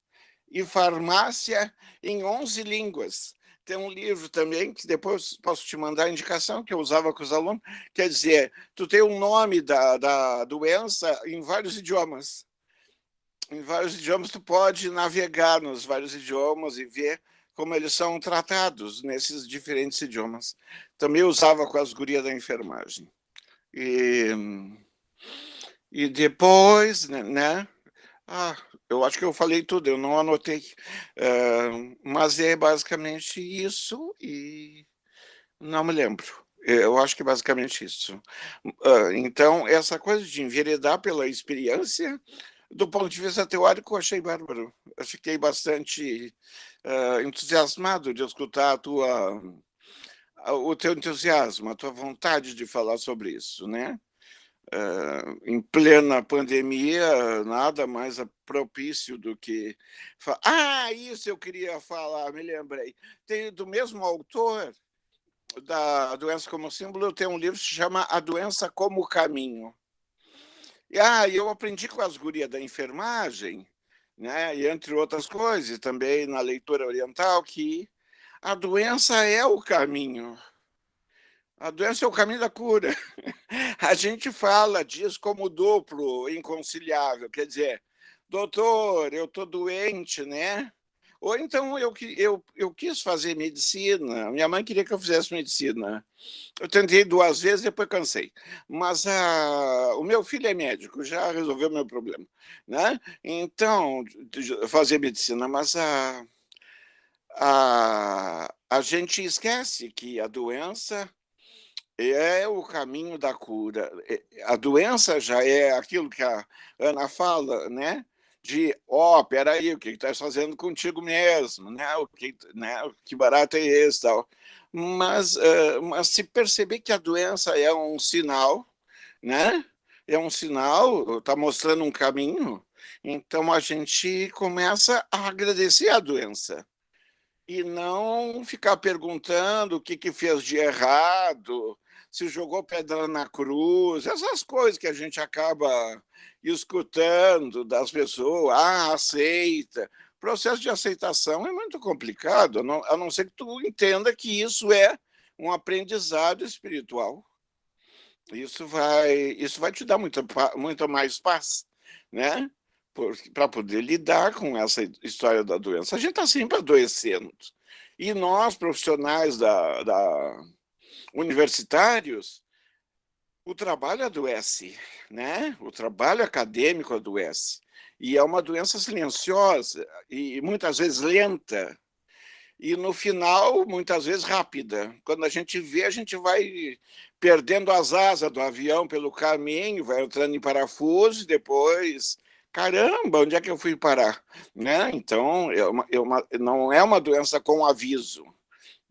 Speaker 5: e Farmácia em 11 Línguas. Tem um livro também, que depois posso te mandar a indicação, que eu usava com os alunos, quer dizer, tu tem o nome da doença em vários idiomas. Em vários idiomas, tu pode navegar nos vários idiomas e ver como eles são tratados nesses diferentes idiomas. Também usava com as gurias da enfermagem. E depois, né? Eu acho que eu falei tudo, eu não anotei. Mas é basicamente isso e não me lembro. Eu acho que é basicamente isso. Então, essa coisa de enveredar pela experiência, do ponto de vista teórico, eu achei bárbaro. Eu fiquei bastante entusiasmado de escutar o teu entusiasmo, a tua vontade de falar sobre isso, né? Em plena pandemia, nada mais propício do que... isso eu queria falar, me lembrei. Tem do mesmo autor da Doença como Símbolo, tem um livro que se chama A Doença como Caminho. E eu aprendi com as gurias da enfermagem, né, e entre outras coisas, também na leitura oriental, que a doença é o caminho. A doença é o caminho da cura. A gente fala disso como duplo inconciliável, quer dizer, doutor, eu estou doente, né? Ou então eu quis fazer medicina, minha mãe queria que eu fizesse medicina. Eu tentei 2 vezes, depois cansei. Mas o meu filho é médico, já resolveu o meu problema, né? Então, fazer medicina, mas a gente esquece que a doença é o caminho da cura. A doença já é aquilo que a Ana fala, né? De, peraí, o que estás fazendo contigo mesmo, né? Que barato é esse, tal. Mas se perceber que a doença é um sinal, né? É um sinal, está mostrando um caminho, então a gente começa a agradecer a doença e não ficar perguntando o que fez de errado, se jogou pedra na cruz, essas coisas que a gente acaba escutando das pessoas, aceita. O processo de aceitação é muito complicado, a não ser que tu entenda que isso é um aprendizado espiritual. Isso vai te dar muita mais paz, né? Para poder lidar com essa história da doença. A gente está sempre adoecendo. E nós, profissionais universitários, o trabalho adoece, né? O trabalho acadêmico adoece. E é uma doença silenciosa e muitas vezes lenta. E no final, muitas vezes rápida. Quando a gente vê, a gente vai perdendo as asas do avião pelo caminho, vai entrando em parafuso e depois... Caramba, onde é que eu fui parar? Né? Então, não é uma doença com aviso.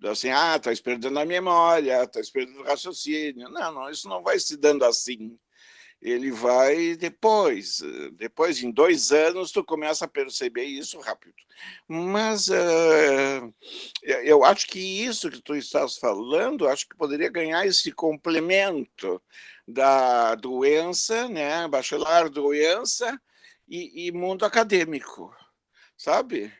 Speaker 5: Assim, estás perdendo a memória, estás perdendo o raciocínio. Não, isso não vai se dando assim. Ele vai depois em 2 anos, tu começa a perceber isso rápido. Mas eu acho que isso que tu estás falando, acho que poderia ganhar esse complemento da doença, né? Bacharel, doença e mundo acadêmico, sabe?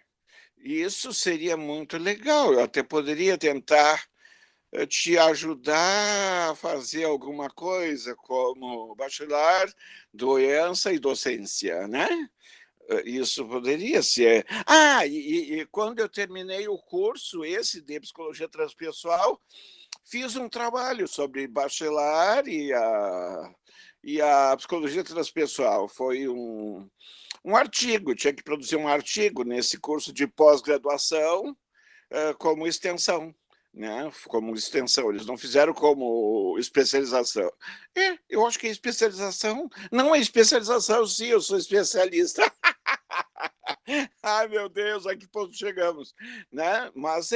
Speaker 5: E isso seria muito legal. Eu até poderia tentar te ajudar a fazer alguma coisa como bacharel, doença e docência, né? Isso poderia ser. E quando eu terminei o curso, esse de psicologia transpessoal, fiz um trabalho sobre bacharel e a psicologia transpessoal. Foi um artigo, tinha que produzir um artigo nesse curso de pós-graduação como extensão. Né, como extensão, eles não fizeram como especialização. Eu acho que é especialização. Não é especialização, sim, eu sou especialista. Ai, meu Deus, a que ponto chegamos, né? Mas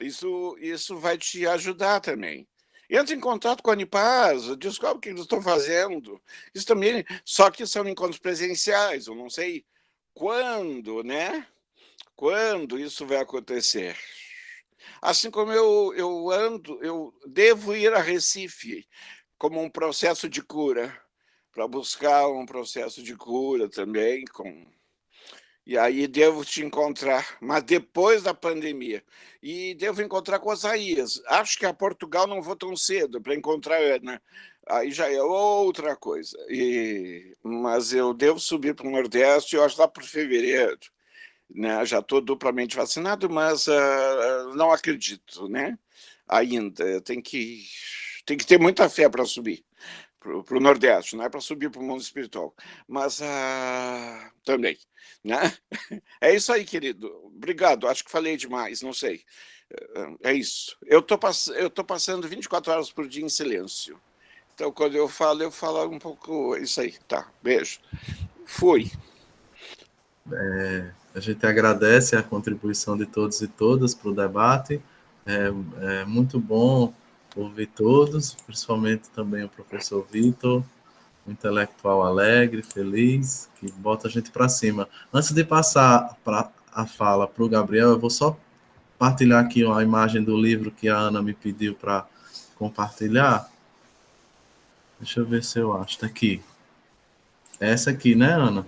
Speaker 5: isso vai te ajudar também. Entra em contato com a Unipaz, descobre o que eles estão fazendo. Isso também, só que são encontros presenciais, eu não sei quando, né? Quando isso vai acontecer. Assim como eu devo ir a Recife como um processo de cura, para buscar um processo de cura também. E aí devo te encontrar, mas depois da pandemia. E devo encontrar com Osaías. Acho que a Portugal não vou tão cedo para encontrar a Ana. Aí já é outra coisa. Mas eu devo subir para o Nordeste, eu acho lá por fevereiro. Né? Já estou duplamente vacinado, mas não acredito, né? Ainda. Tem que ter muita fé para subir para o Nordeste, não é para subir para o mundo espiritual, mas também, né? É isso aí, querido. Obrigado, acho que falei demais, não sei. É isso. Eu tô passando 24 horas por dia em silêncio. Então, quando eu falo um pouco isso aí. Tá, beijo. Fui.
Speaker 1: A gente agradece a contribuição de todos e todas para o debate. É muito bom ouvir todos, principalmente também o professor Vitor, um intelectual alegre, feliz, que bota a gente para cima. Antes de passar a fala para o Gabriel, eu vou só partilhar aqui a imagem do livro que a Ana me pediu para compartilhar. Deixa eu ver se eu acho. Está aqui. É essa aqui, né, Ana?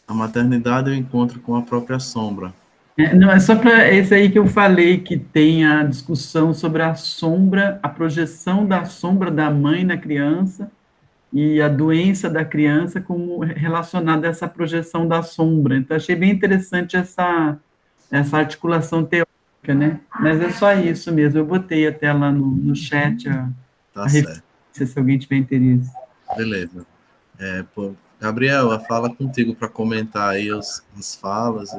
Speaker 1: A maternidade e o encontro com a própria sombra.
Speaker 3: Não, é só para esse aí que eu falei, que tem a discussão sobre a sombra, a projeção da sombra da mãe na criança e a doença da criança como relacionada a essa projeção da sombra. Então, achei bem interessante essa articulação teórica, né? Mas é só isso mesmo. Eu botei até lá no chat
Speaker 1: Tá certo.
Speaker 3: Se alguém tiver interesse.
Speaker 1: Beleza. Gabriela, fala contigo para comentar aí as falas.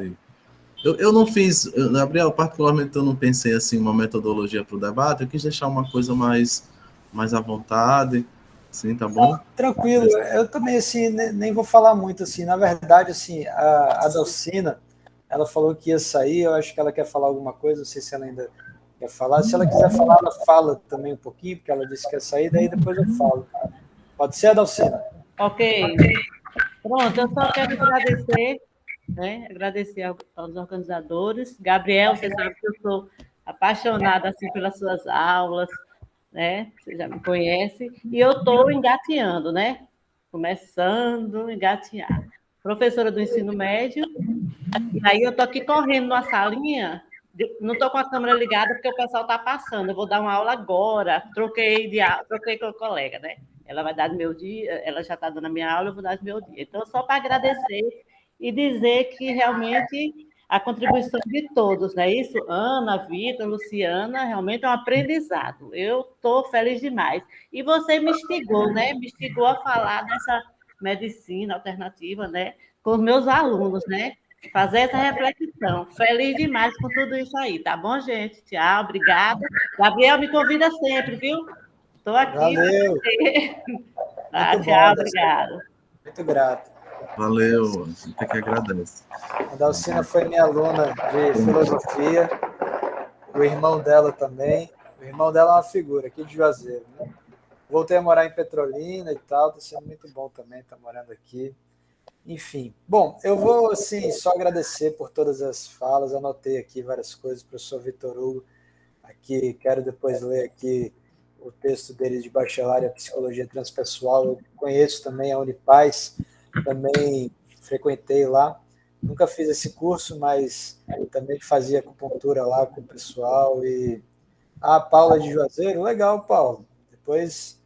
Speaker 1: Eu não fiz, Gabriel, particularmente eu não pensei assim uma metodologia para o debate, eu quis deixar uma coisa mais à vontade, sim, tá bom?
Speaker 2: Tranquilo, eu também assim nem vou falar muito assim. Na verdade, assim, a Dalcina, ela falou que ia sair, eu acho que ela quer falar alguma coisa, não sei se ela ainda quer falar. Se ela quiser falar, ela fala também um pouquinho, porque ela disse que ia sair, daí depois eu falo. Pode ser, Dalcina?
Speaker 6: Ok. Pronto, eu só quero agradecer, né? Agradecer aos organizadores. Gabriel, você sabe que eu sou apaixonada assim, pelas suas aulas, né? Você já me conhece. E eu estou engateando, né? Começando a engatear. Professora do ensino médio, e aí eu estou aqui correndo numa salinha, não estou com a câmera ligada porque o pessoal está passando. Eu vou dar uma aula agora, troquei com a colega, né? Ela vai dar do meu dia, ela já está dando a minha aula, eu vou dar do meu dia. Então, só para agradecer e dizer que realmente a contribuição de todos, não é isso? Ana, Vitor, Luciana, realmente é um aprendizado. Eu estou feliz demais. E você me instigou, né? Me instigou a falar dessa medicina alternativa, né? Com os meus alunos, né? Fazer essa reflexão. Feliz demais com tudo isso aí, tá bom, gente? Tchau, obrigada. Gabriel, me convida sempre, viu? Estou aqui.
Speaker 2: Valeu.
Speaker 6: Tá,
Speaker 2: Muito
Speaker 6: tchau,
Speaker 2: bom,
Speaker 6: obrigado.
Speaker 2: muito grato.
Speaker 1: Valeu, a gente que agradece.
Speaker 2: A Dalcina foi minha aluna de filosofia, o irmão dela também. O irmão dela é uma figura aqui de Juazeiro, né? Voltei a morar em Petrolina e tal, está sendo muito bom também estar morando aqui. Enfim, bom, eu vou assim, só agradecer por todas as falas, anotei aqui várias coisas, professor Vitor Hugo, aqui, quero depois ler aqui o texto dele de bacharelado em Psicologia Transpessoal, eu conheço também a Unipaz, também frequentei lá, nunca fiz esse curso, mas também fazia acupuntura lá com o pessoal, e a Paula de Juazeiro, legal, Paulo, depois,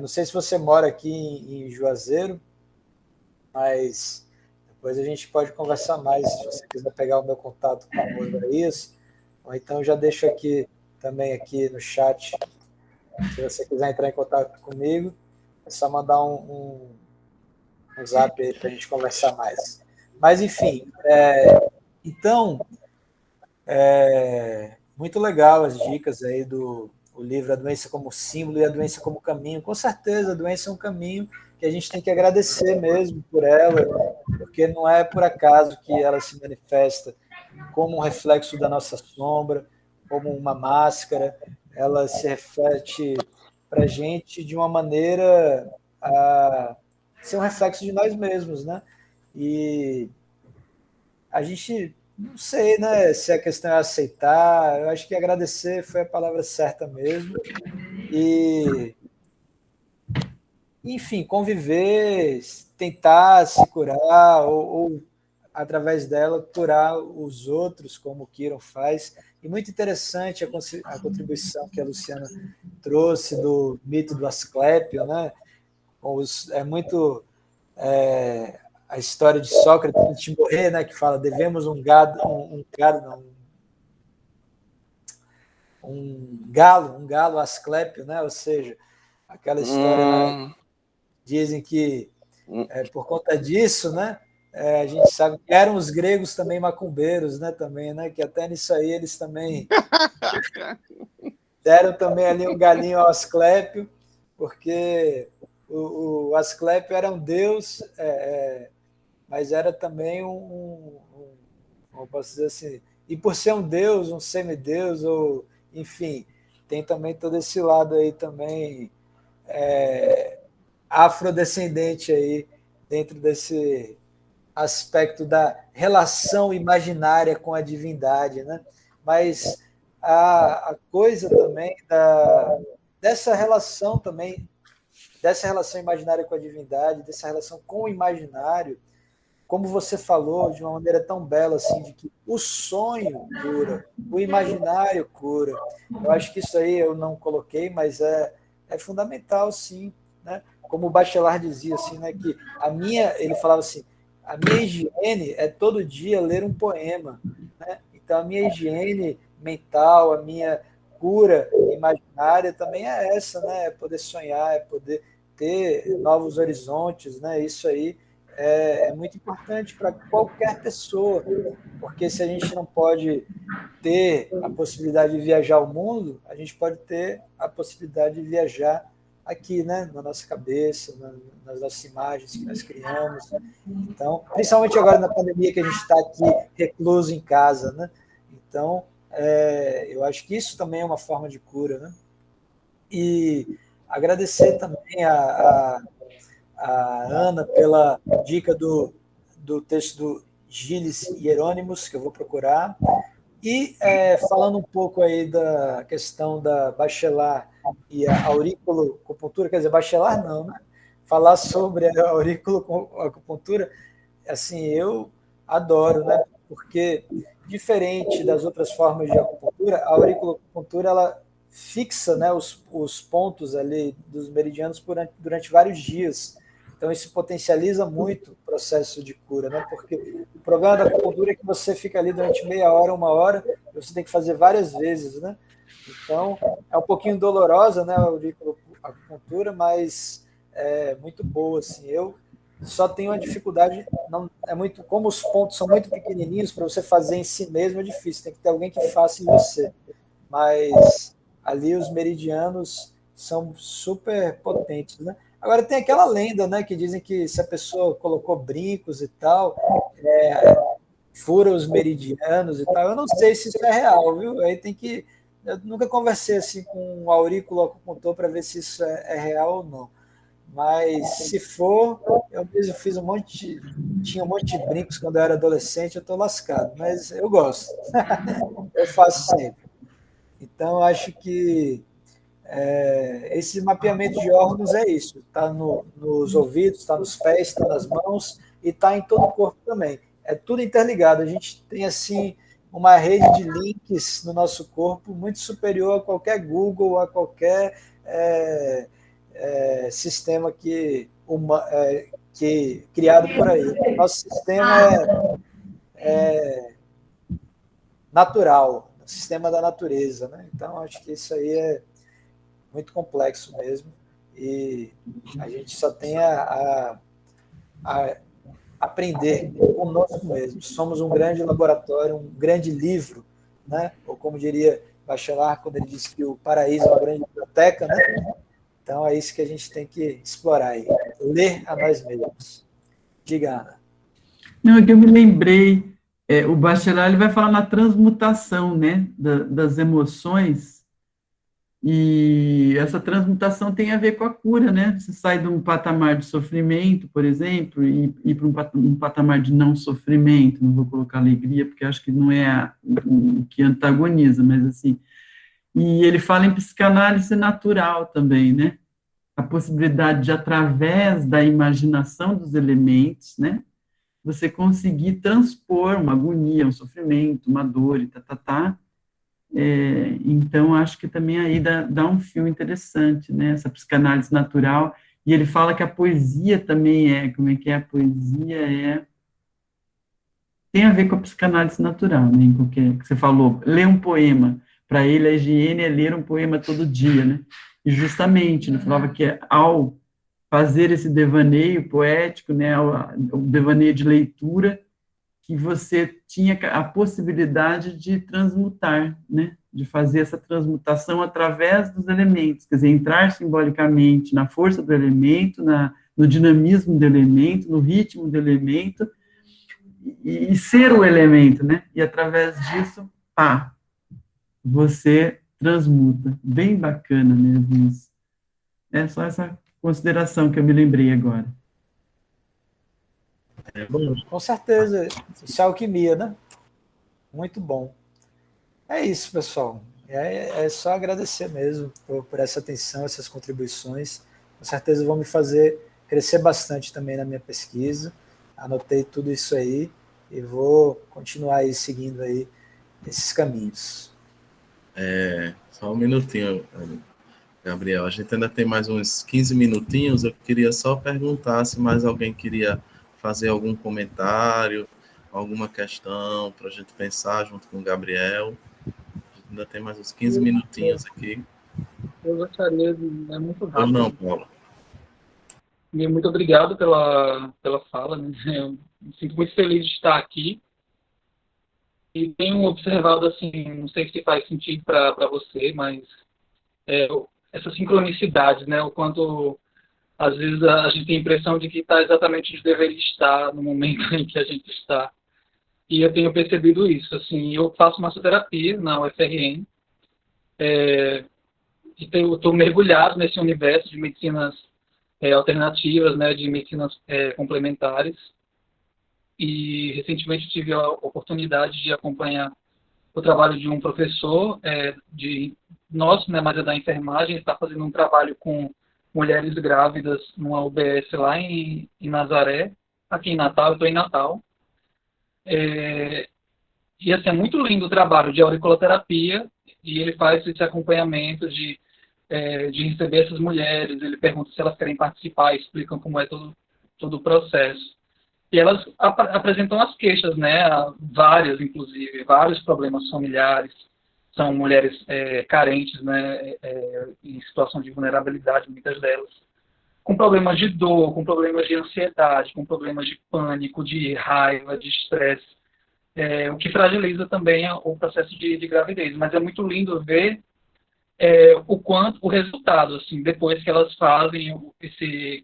Speaker 2: não sei se você mora aqui em Juazeiro, mas depois a gente pode conversar mais, se você quiser pegar o meu contato com o Moisés, ou então já deixo aqui também aqui no chat, se você quiser entrar em contato comigo, é só mandar um zap aí para a gente conversar mais. Mas, enfim, então, muito legal as dicas aí do livro A Doença como Símbolo e a Doença como Caminho. Com certeza, a doença é um caminho que a gente tem que agradecer mesmo por ela, porque não é por acaso que ela se manifesta como um reflexo da nossa sombra, como uma máscara, ela se reflete para a gente de uma maneira a ser um reflexo de nós mesmos, né? E a gente, não sei, né, se a questão é aceitar, eu acho que agradecer foi a palavra certa mesmo, e enfim, conviver, tentar se curar, ou através dela curar os outros, como o Kiron faz. E muito interessante a contribuição que a Luciana trouxe do mito do Asclépio, né? É muito a história de Sócrates antes de morrer, né? Que fala devemos um galo Asclépio, né? Ou seja, aquela história, né? Dizem que por conta disso, né? A gente sabe que eram os gregos também macumbeiros, né? Também, né? Que até nisso aí eles também deram também ali um galinho ao Asclépio, porque o Asclépio era um deus, mas era também como posso dizer assim, E por ser um deus, um semideus, ou enfim, tem também todo esse lado aí também afrodescendente aí, dentro desse aspecto da relação imaginária com a divindade, né? Mas a coisa também dessa relação também, dessa relação imaginária com a divindade, dessa relação com o imaginário, como você falou de uma maneira tão bela assim, de que o sonho cura, o imaginário cura. Eu acho que isso aí eu não coloquei, mas é fundamental, sim, né? Como o Bachelard dizia assim, né, que ele falava assim, a minha higiene é todo dia ler um poema, né? Então a minha higiene mental, a minha cura imaginária também é essa, né? É poder sonhar, é poder ter novos horizontes, né? Isso aí é muito importante para qualquer pessoa, porque se a gente não pode ter a possibilidade de viajar ao mundo, a gente pode ter a possibilidade de viajar aqui, né, na nossa cabeça, nas nossas imagens que nós criamos. Então, principalmente agora na pandemia que a gente está aqui recluso em casa, né? Então, eu acho que isso também é uma forma de cura, né? E agradecer também a Ana pela dica do texto do Gilles Hieronymus, que eu vou procurar. E falando um pouco aí da questão da Bachelard e a auriculoacupuntura, quer dizer, Bachelard não, né? Falar sobre a auriculoacupuntura, assim, eu adoro, né? Porque, diferente das outras formas de acupuntura, a auriculoacupuntura, ela fixa, né, os pontos ali dos meridianos durante vários dias. Então, isso potencializa muito o processo de cura, né? Porque o problema da acupuntura é que você fica ali durante meia hora, uma hora, você tem que fazer várias vezes, né? Então, é um pouquinho dolorosa, né, a acupuntura, mas é muito boa, assim. Eu só tenho uma dificuldade, não é muito, como os pontos são muito pequenininhos, para você fazer em si mesmo é difícil, tem que ter alguém que faça em você. Mas ali os meridianos são super potentes, né? Agora tem aquela lenda, né, que dizem que se a pessoa colocou brincos e tal, fura os meridianos e tal. Eu não sei se isso é real, viu? Aí tem que... Eu nunca conversei assim com um aurículo-acupuntor para ver se isso é real ou não. Mas se for, eu mesmo fiz tinha um monte de brincos quando eu era adolescente, eu estou lascado, mas eu gosto. Eu faço sempre. Então, acho que esse mapeamento de órgãos é isso. Está nos ouvidos, está nos pés, está nas mãos e está em todo o corpo também. É tudo interligado. A gente tem, assim, uma rede de links no nosso corpo muito superior a qualquer Google, a qualquer sistema que criado por aí. Nosso sistema é natural, o sistema da natureza, né? Então, acho que isso aí é muito complexo mesmo, e a gente só tem a aprender conosco mesmo. Somos um grande laboratório, um grande livro, né? Ou como diria Bachelard, quando ele disse que o paraíso é uma grande biblioteca, né? Então é isso que a gente tem que explorar aí, ler a nós mesmos. Diga, Ana.
Speaker 3: Não, é que eu me lembrei, o Bachelard ele vai falar na transmutação, né, das emoções. E essa transmutação tem a ver com a cura, né? Você sai de um patamar de sofrimento, por exemplo, e ir para um patamar de não sofrimento. Não vou colocar alegria, porque acho que não é o que antagoniza, mas assim. E ele fala em psicanálise natural também, né? A possibilidade de, através da imaginação dos elementos, né? Você conseguir transpor uma agonia, um sofrimento, uma dor e então, acho que também aí dá um fio interessante, né, essa psicanálise natural, e ele fala que a poesia também como é que é? A poesia tem a ver com a psicanálise natural, né, que você falou, ler um poema, para ele a higiene é ler um poema todo dia, né, e justamente, ele falava que ao fazer esse devaneio poético, né, o devaneio de leitura, que você tinha a possibilidade de transmutar, né? De fazer essa transmutação através dos elementos, quer dizer, entrar simbolicamente na força do elemento, no dinamismo do elemento, no ritmo do elemento, e ser o elemento, né? E através disso, pá, você transmuta. Bem bacana mesmo isso. É só essa consideração que eu me lembrei agora.
Speaker 1: É bom.
Speaker 2: Com certeza, isso é alquimia, né? Muito bom. É isso, pessoal. É só agradecer mesmo por essa atenção, essas contribuições. Com certeza vão me fazer crescer bastante também na minha pesquisa. Anotei tudo isso aí e vou continuar aí seguindo aí esses caminhos.
Speaker 1: Só um minutinho, Gabriel. A gente ainda tem mais uns 15 minutinhos. Eu queria só perguntar se mais alguém queria fazer algum comentário, alguma questão para a gente pensar junto com o Gabriel. Ainda tem mais uns 15 minutinhos aqui.
Speaker 7: Eu gostaria de... É muito rápido.
Speaker 1: Ou não, Paulo?
Speaker 7: E muito obrigado pela fala. Né? Eu me sinto muito feliz de estar aqui. E tenho observado, assim, não sei se faz sentido para você, mas essa sincronicidade, né? O quanto, às vezes, a gente tem a impressão de que está exatamente onde deveria estar no momento em que a gente está. E eu tenho percebido isso. Assim, eu faço massoterapia na UFRN, e eu estou mergulhado nesse universo de medicinas alternativas, né, de medicinas complementares. E recentemente tive a oportunidade de acompanhar o trabalho de um professor nosso, né, mas é da enfermagem, está fazendo um trabalho com mulheres grávidas numa UBS lá em Nazaré, aqui em Natal. Eu estou em Natal. E assim, é muito lindo o trabalho de auriculoterapia, e ele faz esse acompanhamento de receber essas mulheres. Ele pergunta se elas querem participar, explicam como é todo o processo. E elas apresentam as queixas, né, várias, inclusive, vários problemas familiares. São mulheres carentes, né, em situação de vulnerabilidade, muitas delas, com problemas de dor, com problemas de ansiedade, com problemas de pânico, de raiva, de estresse, o que fragiliza também o processo de gravidez. Mas é muito lindo ver o resultado, assim, depois que elas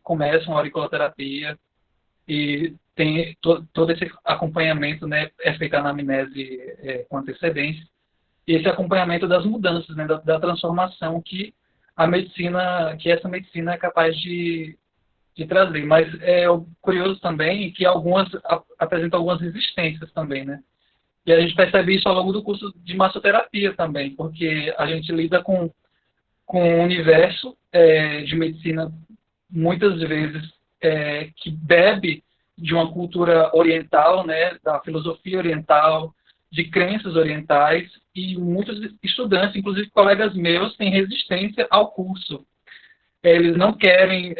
Speaker 7: começam a auriculoterapia e tem todo esse acompanhamento, né, é feita a anamnese com antecedência, e esse acompanhamento das mudanças, né, da transformação que essa medicina é capaz de trazer. Mas é curioso também que algumas apresentam algumas resistências também, né? E a gente percebe isso ao longo do curso de massoterapia também, porque a gente lida com um universo de medicina, muitas vezes, que bebe de uma cultura oriental, né, da filosofia oriental, de crenças orientais, e muitos estudantes, inclusive colegas meus, têm resistência ao curso. Eles não querem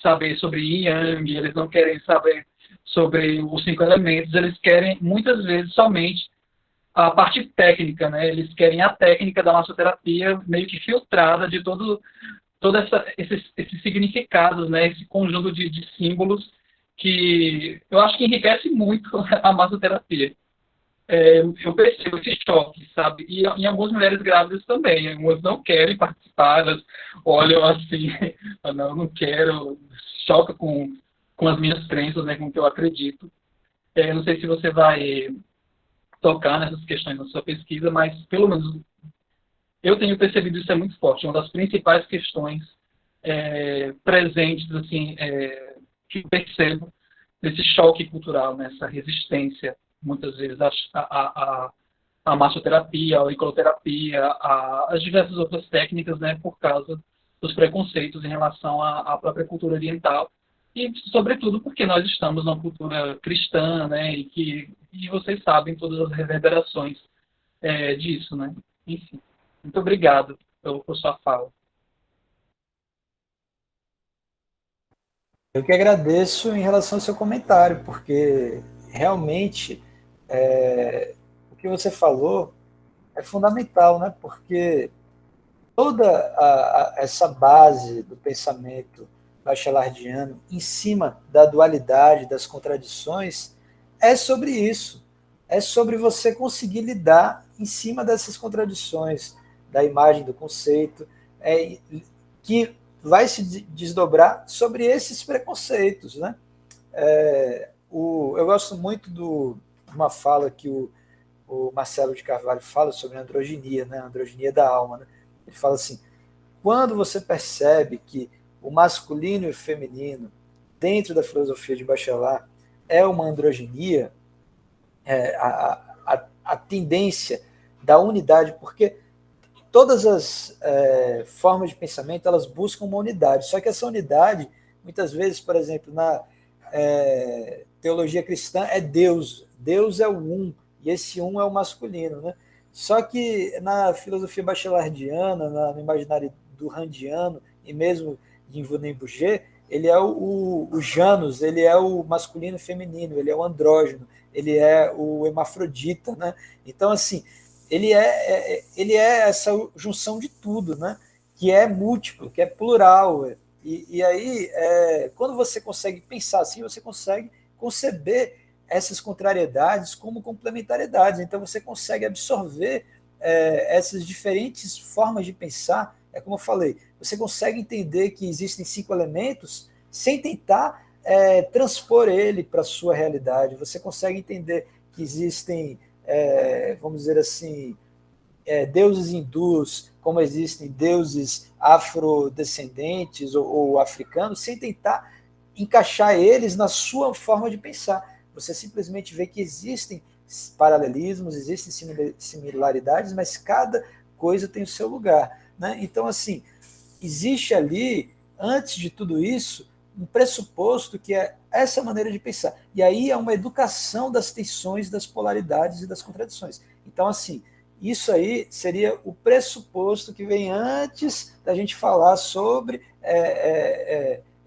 Speaker 7: saber sobre Yin Yang, eles não querem saber sobre os 5 elementos, eles querem, muitas vezes, somente a parte técnica, né? Eles querem a técnica da massoterapia meio que filtrada de todos esses significados, né? Esse conjunto de símbolos que eu acho que enriquece muito a massoterapia. Eu percebo esse choque, sabe? E em algumas mulheres grávidas também. Algumas não querem participar, elas olham assim, não quero, choca com as minhas crenças, né, com o que eu acredito. Não sei se você vai tocar nessas questões na sua pesquisa, mas pelo menos eu tenho percebido isso muito forte. Uma das principais questões presentes, assim, que eu percebo nesse choque cultural, nessa resistência, muitas vezes, a massoterapia, a auriculoterapia, as diversas outras técnicas, né, por causa dos preconceitos em relação à própria cultura oriental, e, sobretudo, porque nós estamos numa cultura cristã, né, e vocês sabem todas as reverberações disso, né. Enfim, muito obrigado por sua fala.
Speaker 2: Eu que agradeço em relação ao seu comentário, porque realmente o que você falou é fundamental, né? Porque toda essa base do pensamento bachelardiano em cima da dualidade, das contradições, é sobre isso. É sobre você conseguir lidar em cima dessas contradições, da imagem, do conceito, que vai se desdobrar sobre esses preconceitos, né? eu gosto muito de uma fala que o Marcelo de Carvalho fala sobre a androginia, né? A androginia da alma. Né? Ele fala assim, quando você percebe que o masculino e o feminino, dentro da filosofia de Bachelard, é uma androginia, a tendência da unidade, porque todas as formas de pensamento, elas buscam uma unidade, só que essa unidade, muitas vezes, por exemplo, na teologia cristã, é Deus. Deus é o um, e esse um é o masculino. Né? Só que na filosofia bachelardiana, no imaginário do randiano, e mesmo de Yvonne Bourget, ele é o Janus, ele é o masculino e feminino, ele é o andrógeno, ele é o hermafrodita. Né? Então, assim, ele é essa junção de tudo, né? Que é múltiplo, que é plural. E aí, quando você consegue pensar assim, você consegue conceber essas contrariedades como complementariedades. Então, você consegue absorver essas diferentes formas de pensar. É como eu falei, você consegue entender que existem 5 elementos sem tentar transpor ele para a sua realidade. Você consegue entender que existem, vamos dizer assim, deuses hindus, como existem deuses afrodescendentes ou africanos, sem tentar encaixar eles na sua forma de pensar. Você simplesmente vê que existem paralelismos, existem similaridades, mas cada coisa tem o seu lugar. Né? Então, assim, existe ali, antes de tudo isso, um pressuposto que é essa maneira de pensar. E aí é uma educação das tensões, das polaridades e das contradições. Então, assim, isso aí seria o pressuposto que vem antes da gente falar sobre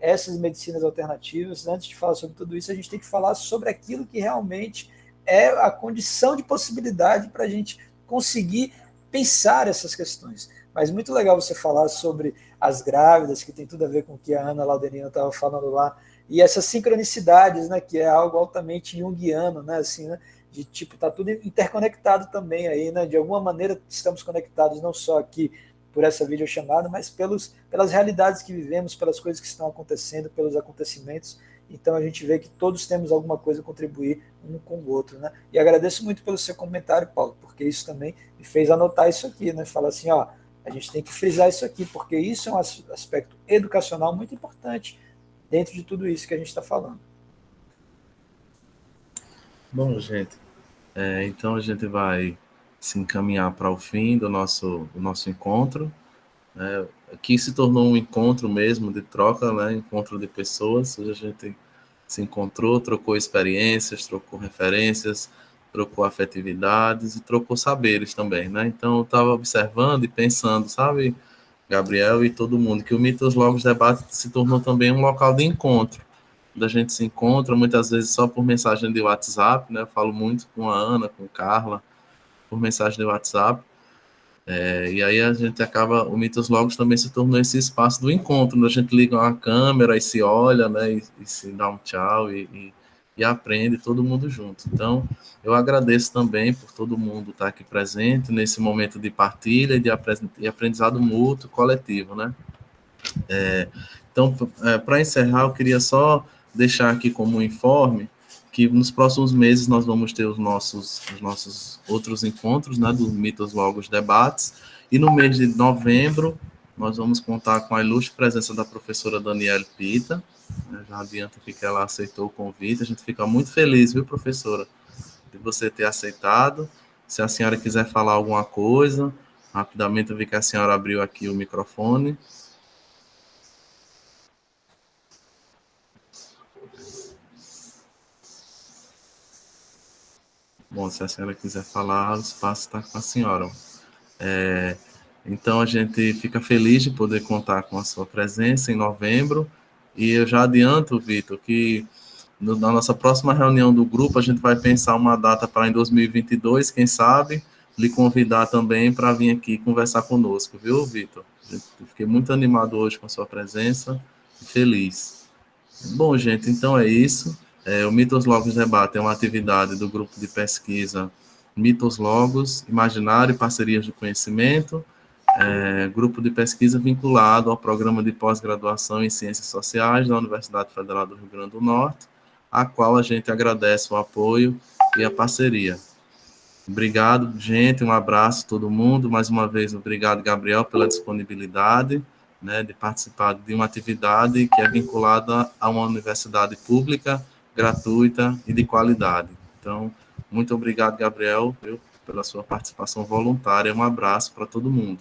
Speaker 2: essas medicinas alternativas. Antes de falar sobre tudo isso, a gente tem que falar sobre aquilo que realmente é a condição de possibilidade para a gente conseguir pensar essas questões. Mas muito legal você falar sobre as grávidas, que tem tudo a ver com o que a Ana Lauderino estava falando lá, e essas sincronicidades, né, que é algo altamente junguiano, né, assim, né, de tipo, tá tudo interconectado também aí, né, de alguma maneira estamos conectados não só aqui por essa videochamada, mas pelas realidades que vivemos, pelas coisas que estão acontecendo, pelos acontecimentos. Então a gente vê que todos temos alguma coisa a contribuir um com o outro, né? E agradeço muito pelo seu comentário, Paulo, porque isso também me fez anotar isso aqui, né? Falar assim, ó, a gente tem que frisar isso aqui, porque isso é um aspecto educacional muito importante dentro de tudo isso que a gente está falando.
Speaker 1: Bom, gente, então a gente vai se encaminhar para o fim do nosso encontro. Aqui se tornou um encontro mesmo de troca, né? Encontro de pessoas. Hoje a gente se encontrou, trocou experiências, trocou referências, trocou afetividades e trocou saberes também, né? Então eu estava observando e pensando, sabe, Gabriel e todo mundo, que o Mitos Logos Debate se tornou também um local de encontro, onde a gente se encontra muitas vezes só por mensagem de WhatsApp, né? Eu falo muito com a Ana, com a Carla, por mensagem de WhatsApp. E aí a gente acaba, o Mitos Logos também se tornou esse espaço do encontro, onde a gente liga uma câmera e se olha, né, e se dá um tchau e aprende todo mundo junto. Então, eu agradeço também por todo mundo estar aqui presente nesse momento de partilha e de aprendizado mútuo, coletivo, né? Então, para encerrar, eu queria só deixar aqui como um informe que nos próximos meses nós vamos ter os nossos outros encontros, né, do Mitos Logos Debates, e no mês de novembro nós vamos contar com a ilustre presença da professora Daniele Pita, né, já adianto que ela aceitou o convite, a gente fica muito feliz, viu, professora, de você ter aceitado. Se a senhora quiser falar alguma coisa, rapidamente eu vi que a senhora abriu aqui o microfone. Bom, se a senhora quiser falar, o espaço está com a senhora. Então, a gente fica feliz de poder contar com a sua presença em novembro. E eu já adianto, Vitor, que na nossa próxima reunião do grupo, a gente vai pensar uma data para em 2022, quem sabe, lhe convidar também para vir aqui conversar conosco, viu, Vitor? Eu fiquei muito animado hoje com a sua presença e feliz. Bom, gente, então é isso. O Mitos Logos Debate é uma atividade do grupo de pesquisa Mitos Logos, Imaginário e Parcerias do Conhecimento, grupo de pesquisa vinculado ao Programa de Pós-Graduação em Ciências Sociais da Universidade Federal do Rio Grande do Norte, a qual a gente agradece o apoio e a parceria. Obrigado, gente, um abraço a todo mundo. Mais uma vez, obrigado, Gabriel, pela disponibilidade, né, de participar de uma atividade que é vinculada a uma universidade pública, gratuita e de qualidade. Então, muito obrigado, Gabriel, pela sua participação voluntária. Um abraço para todo mundo.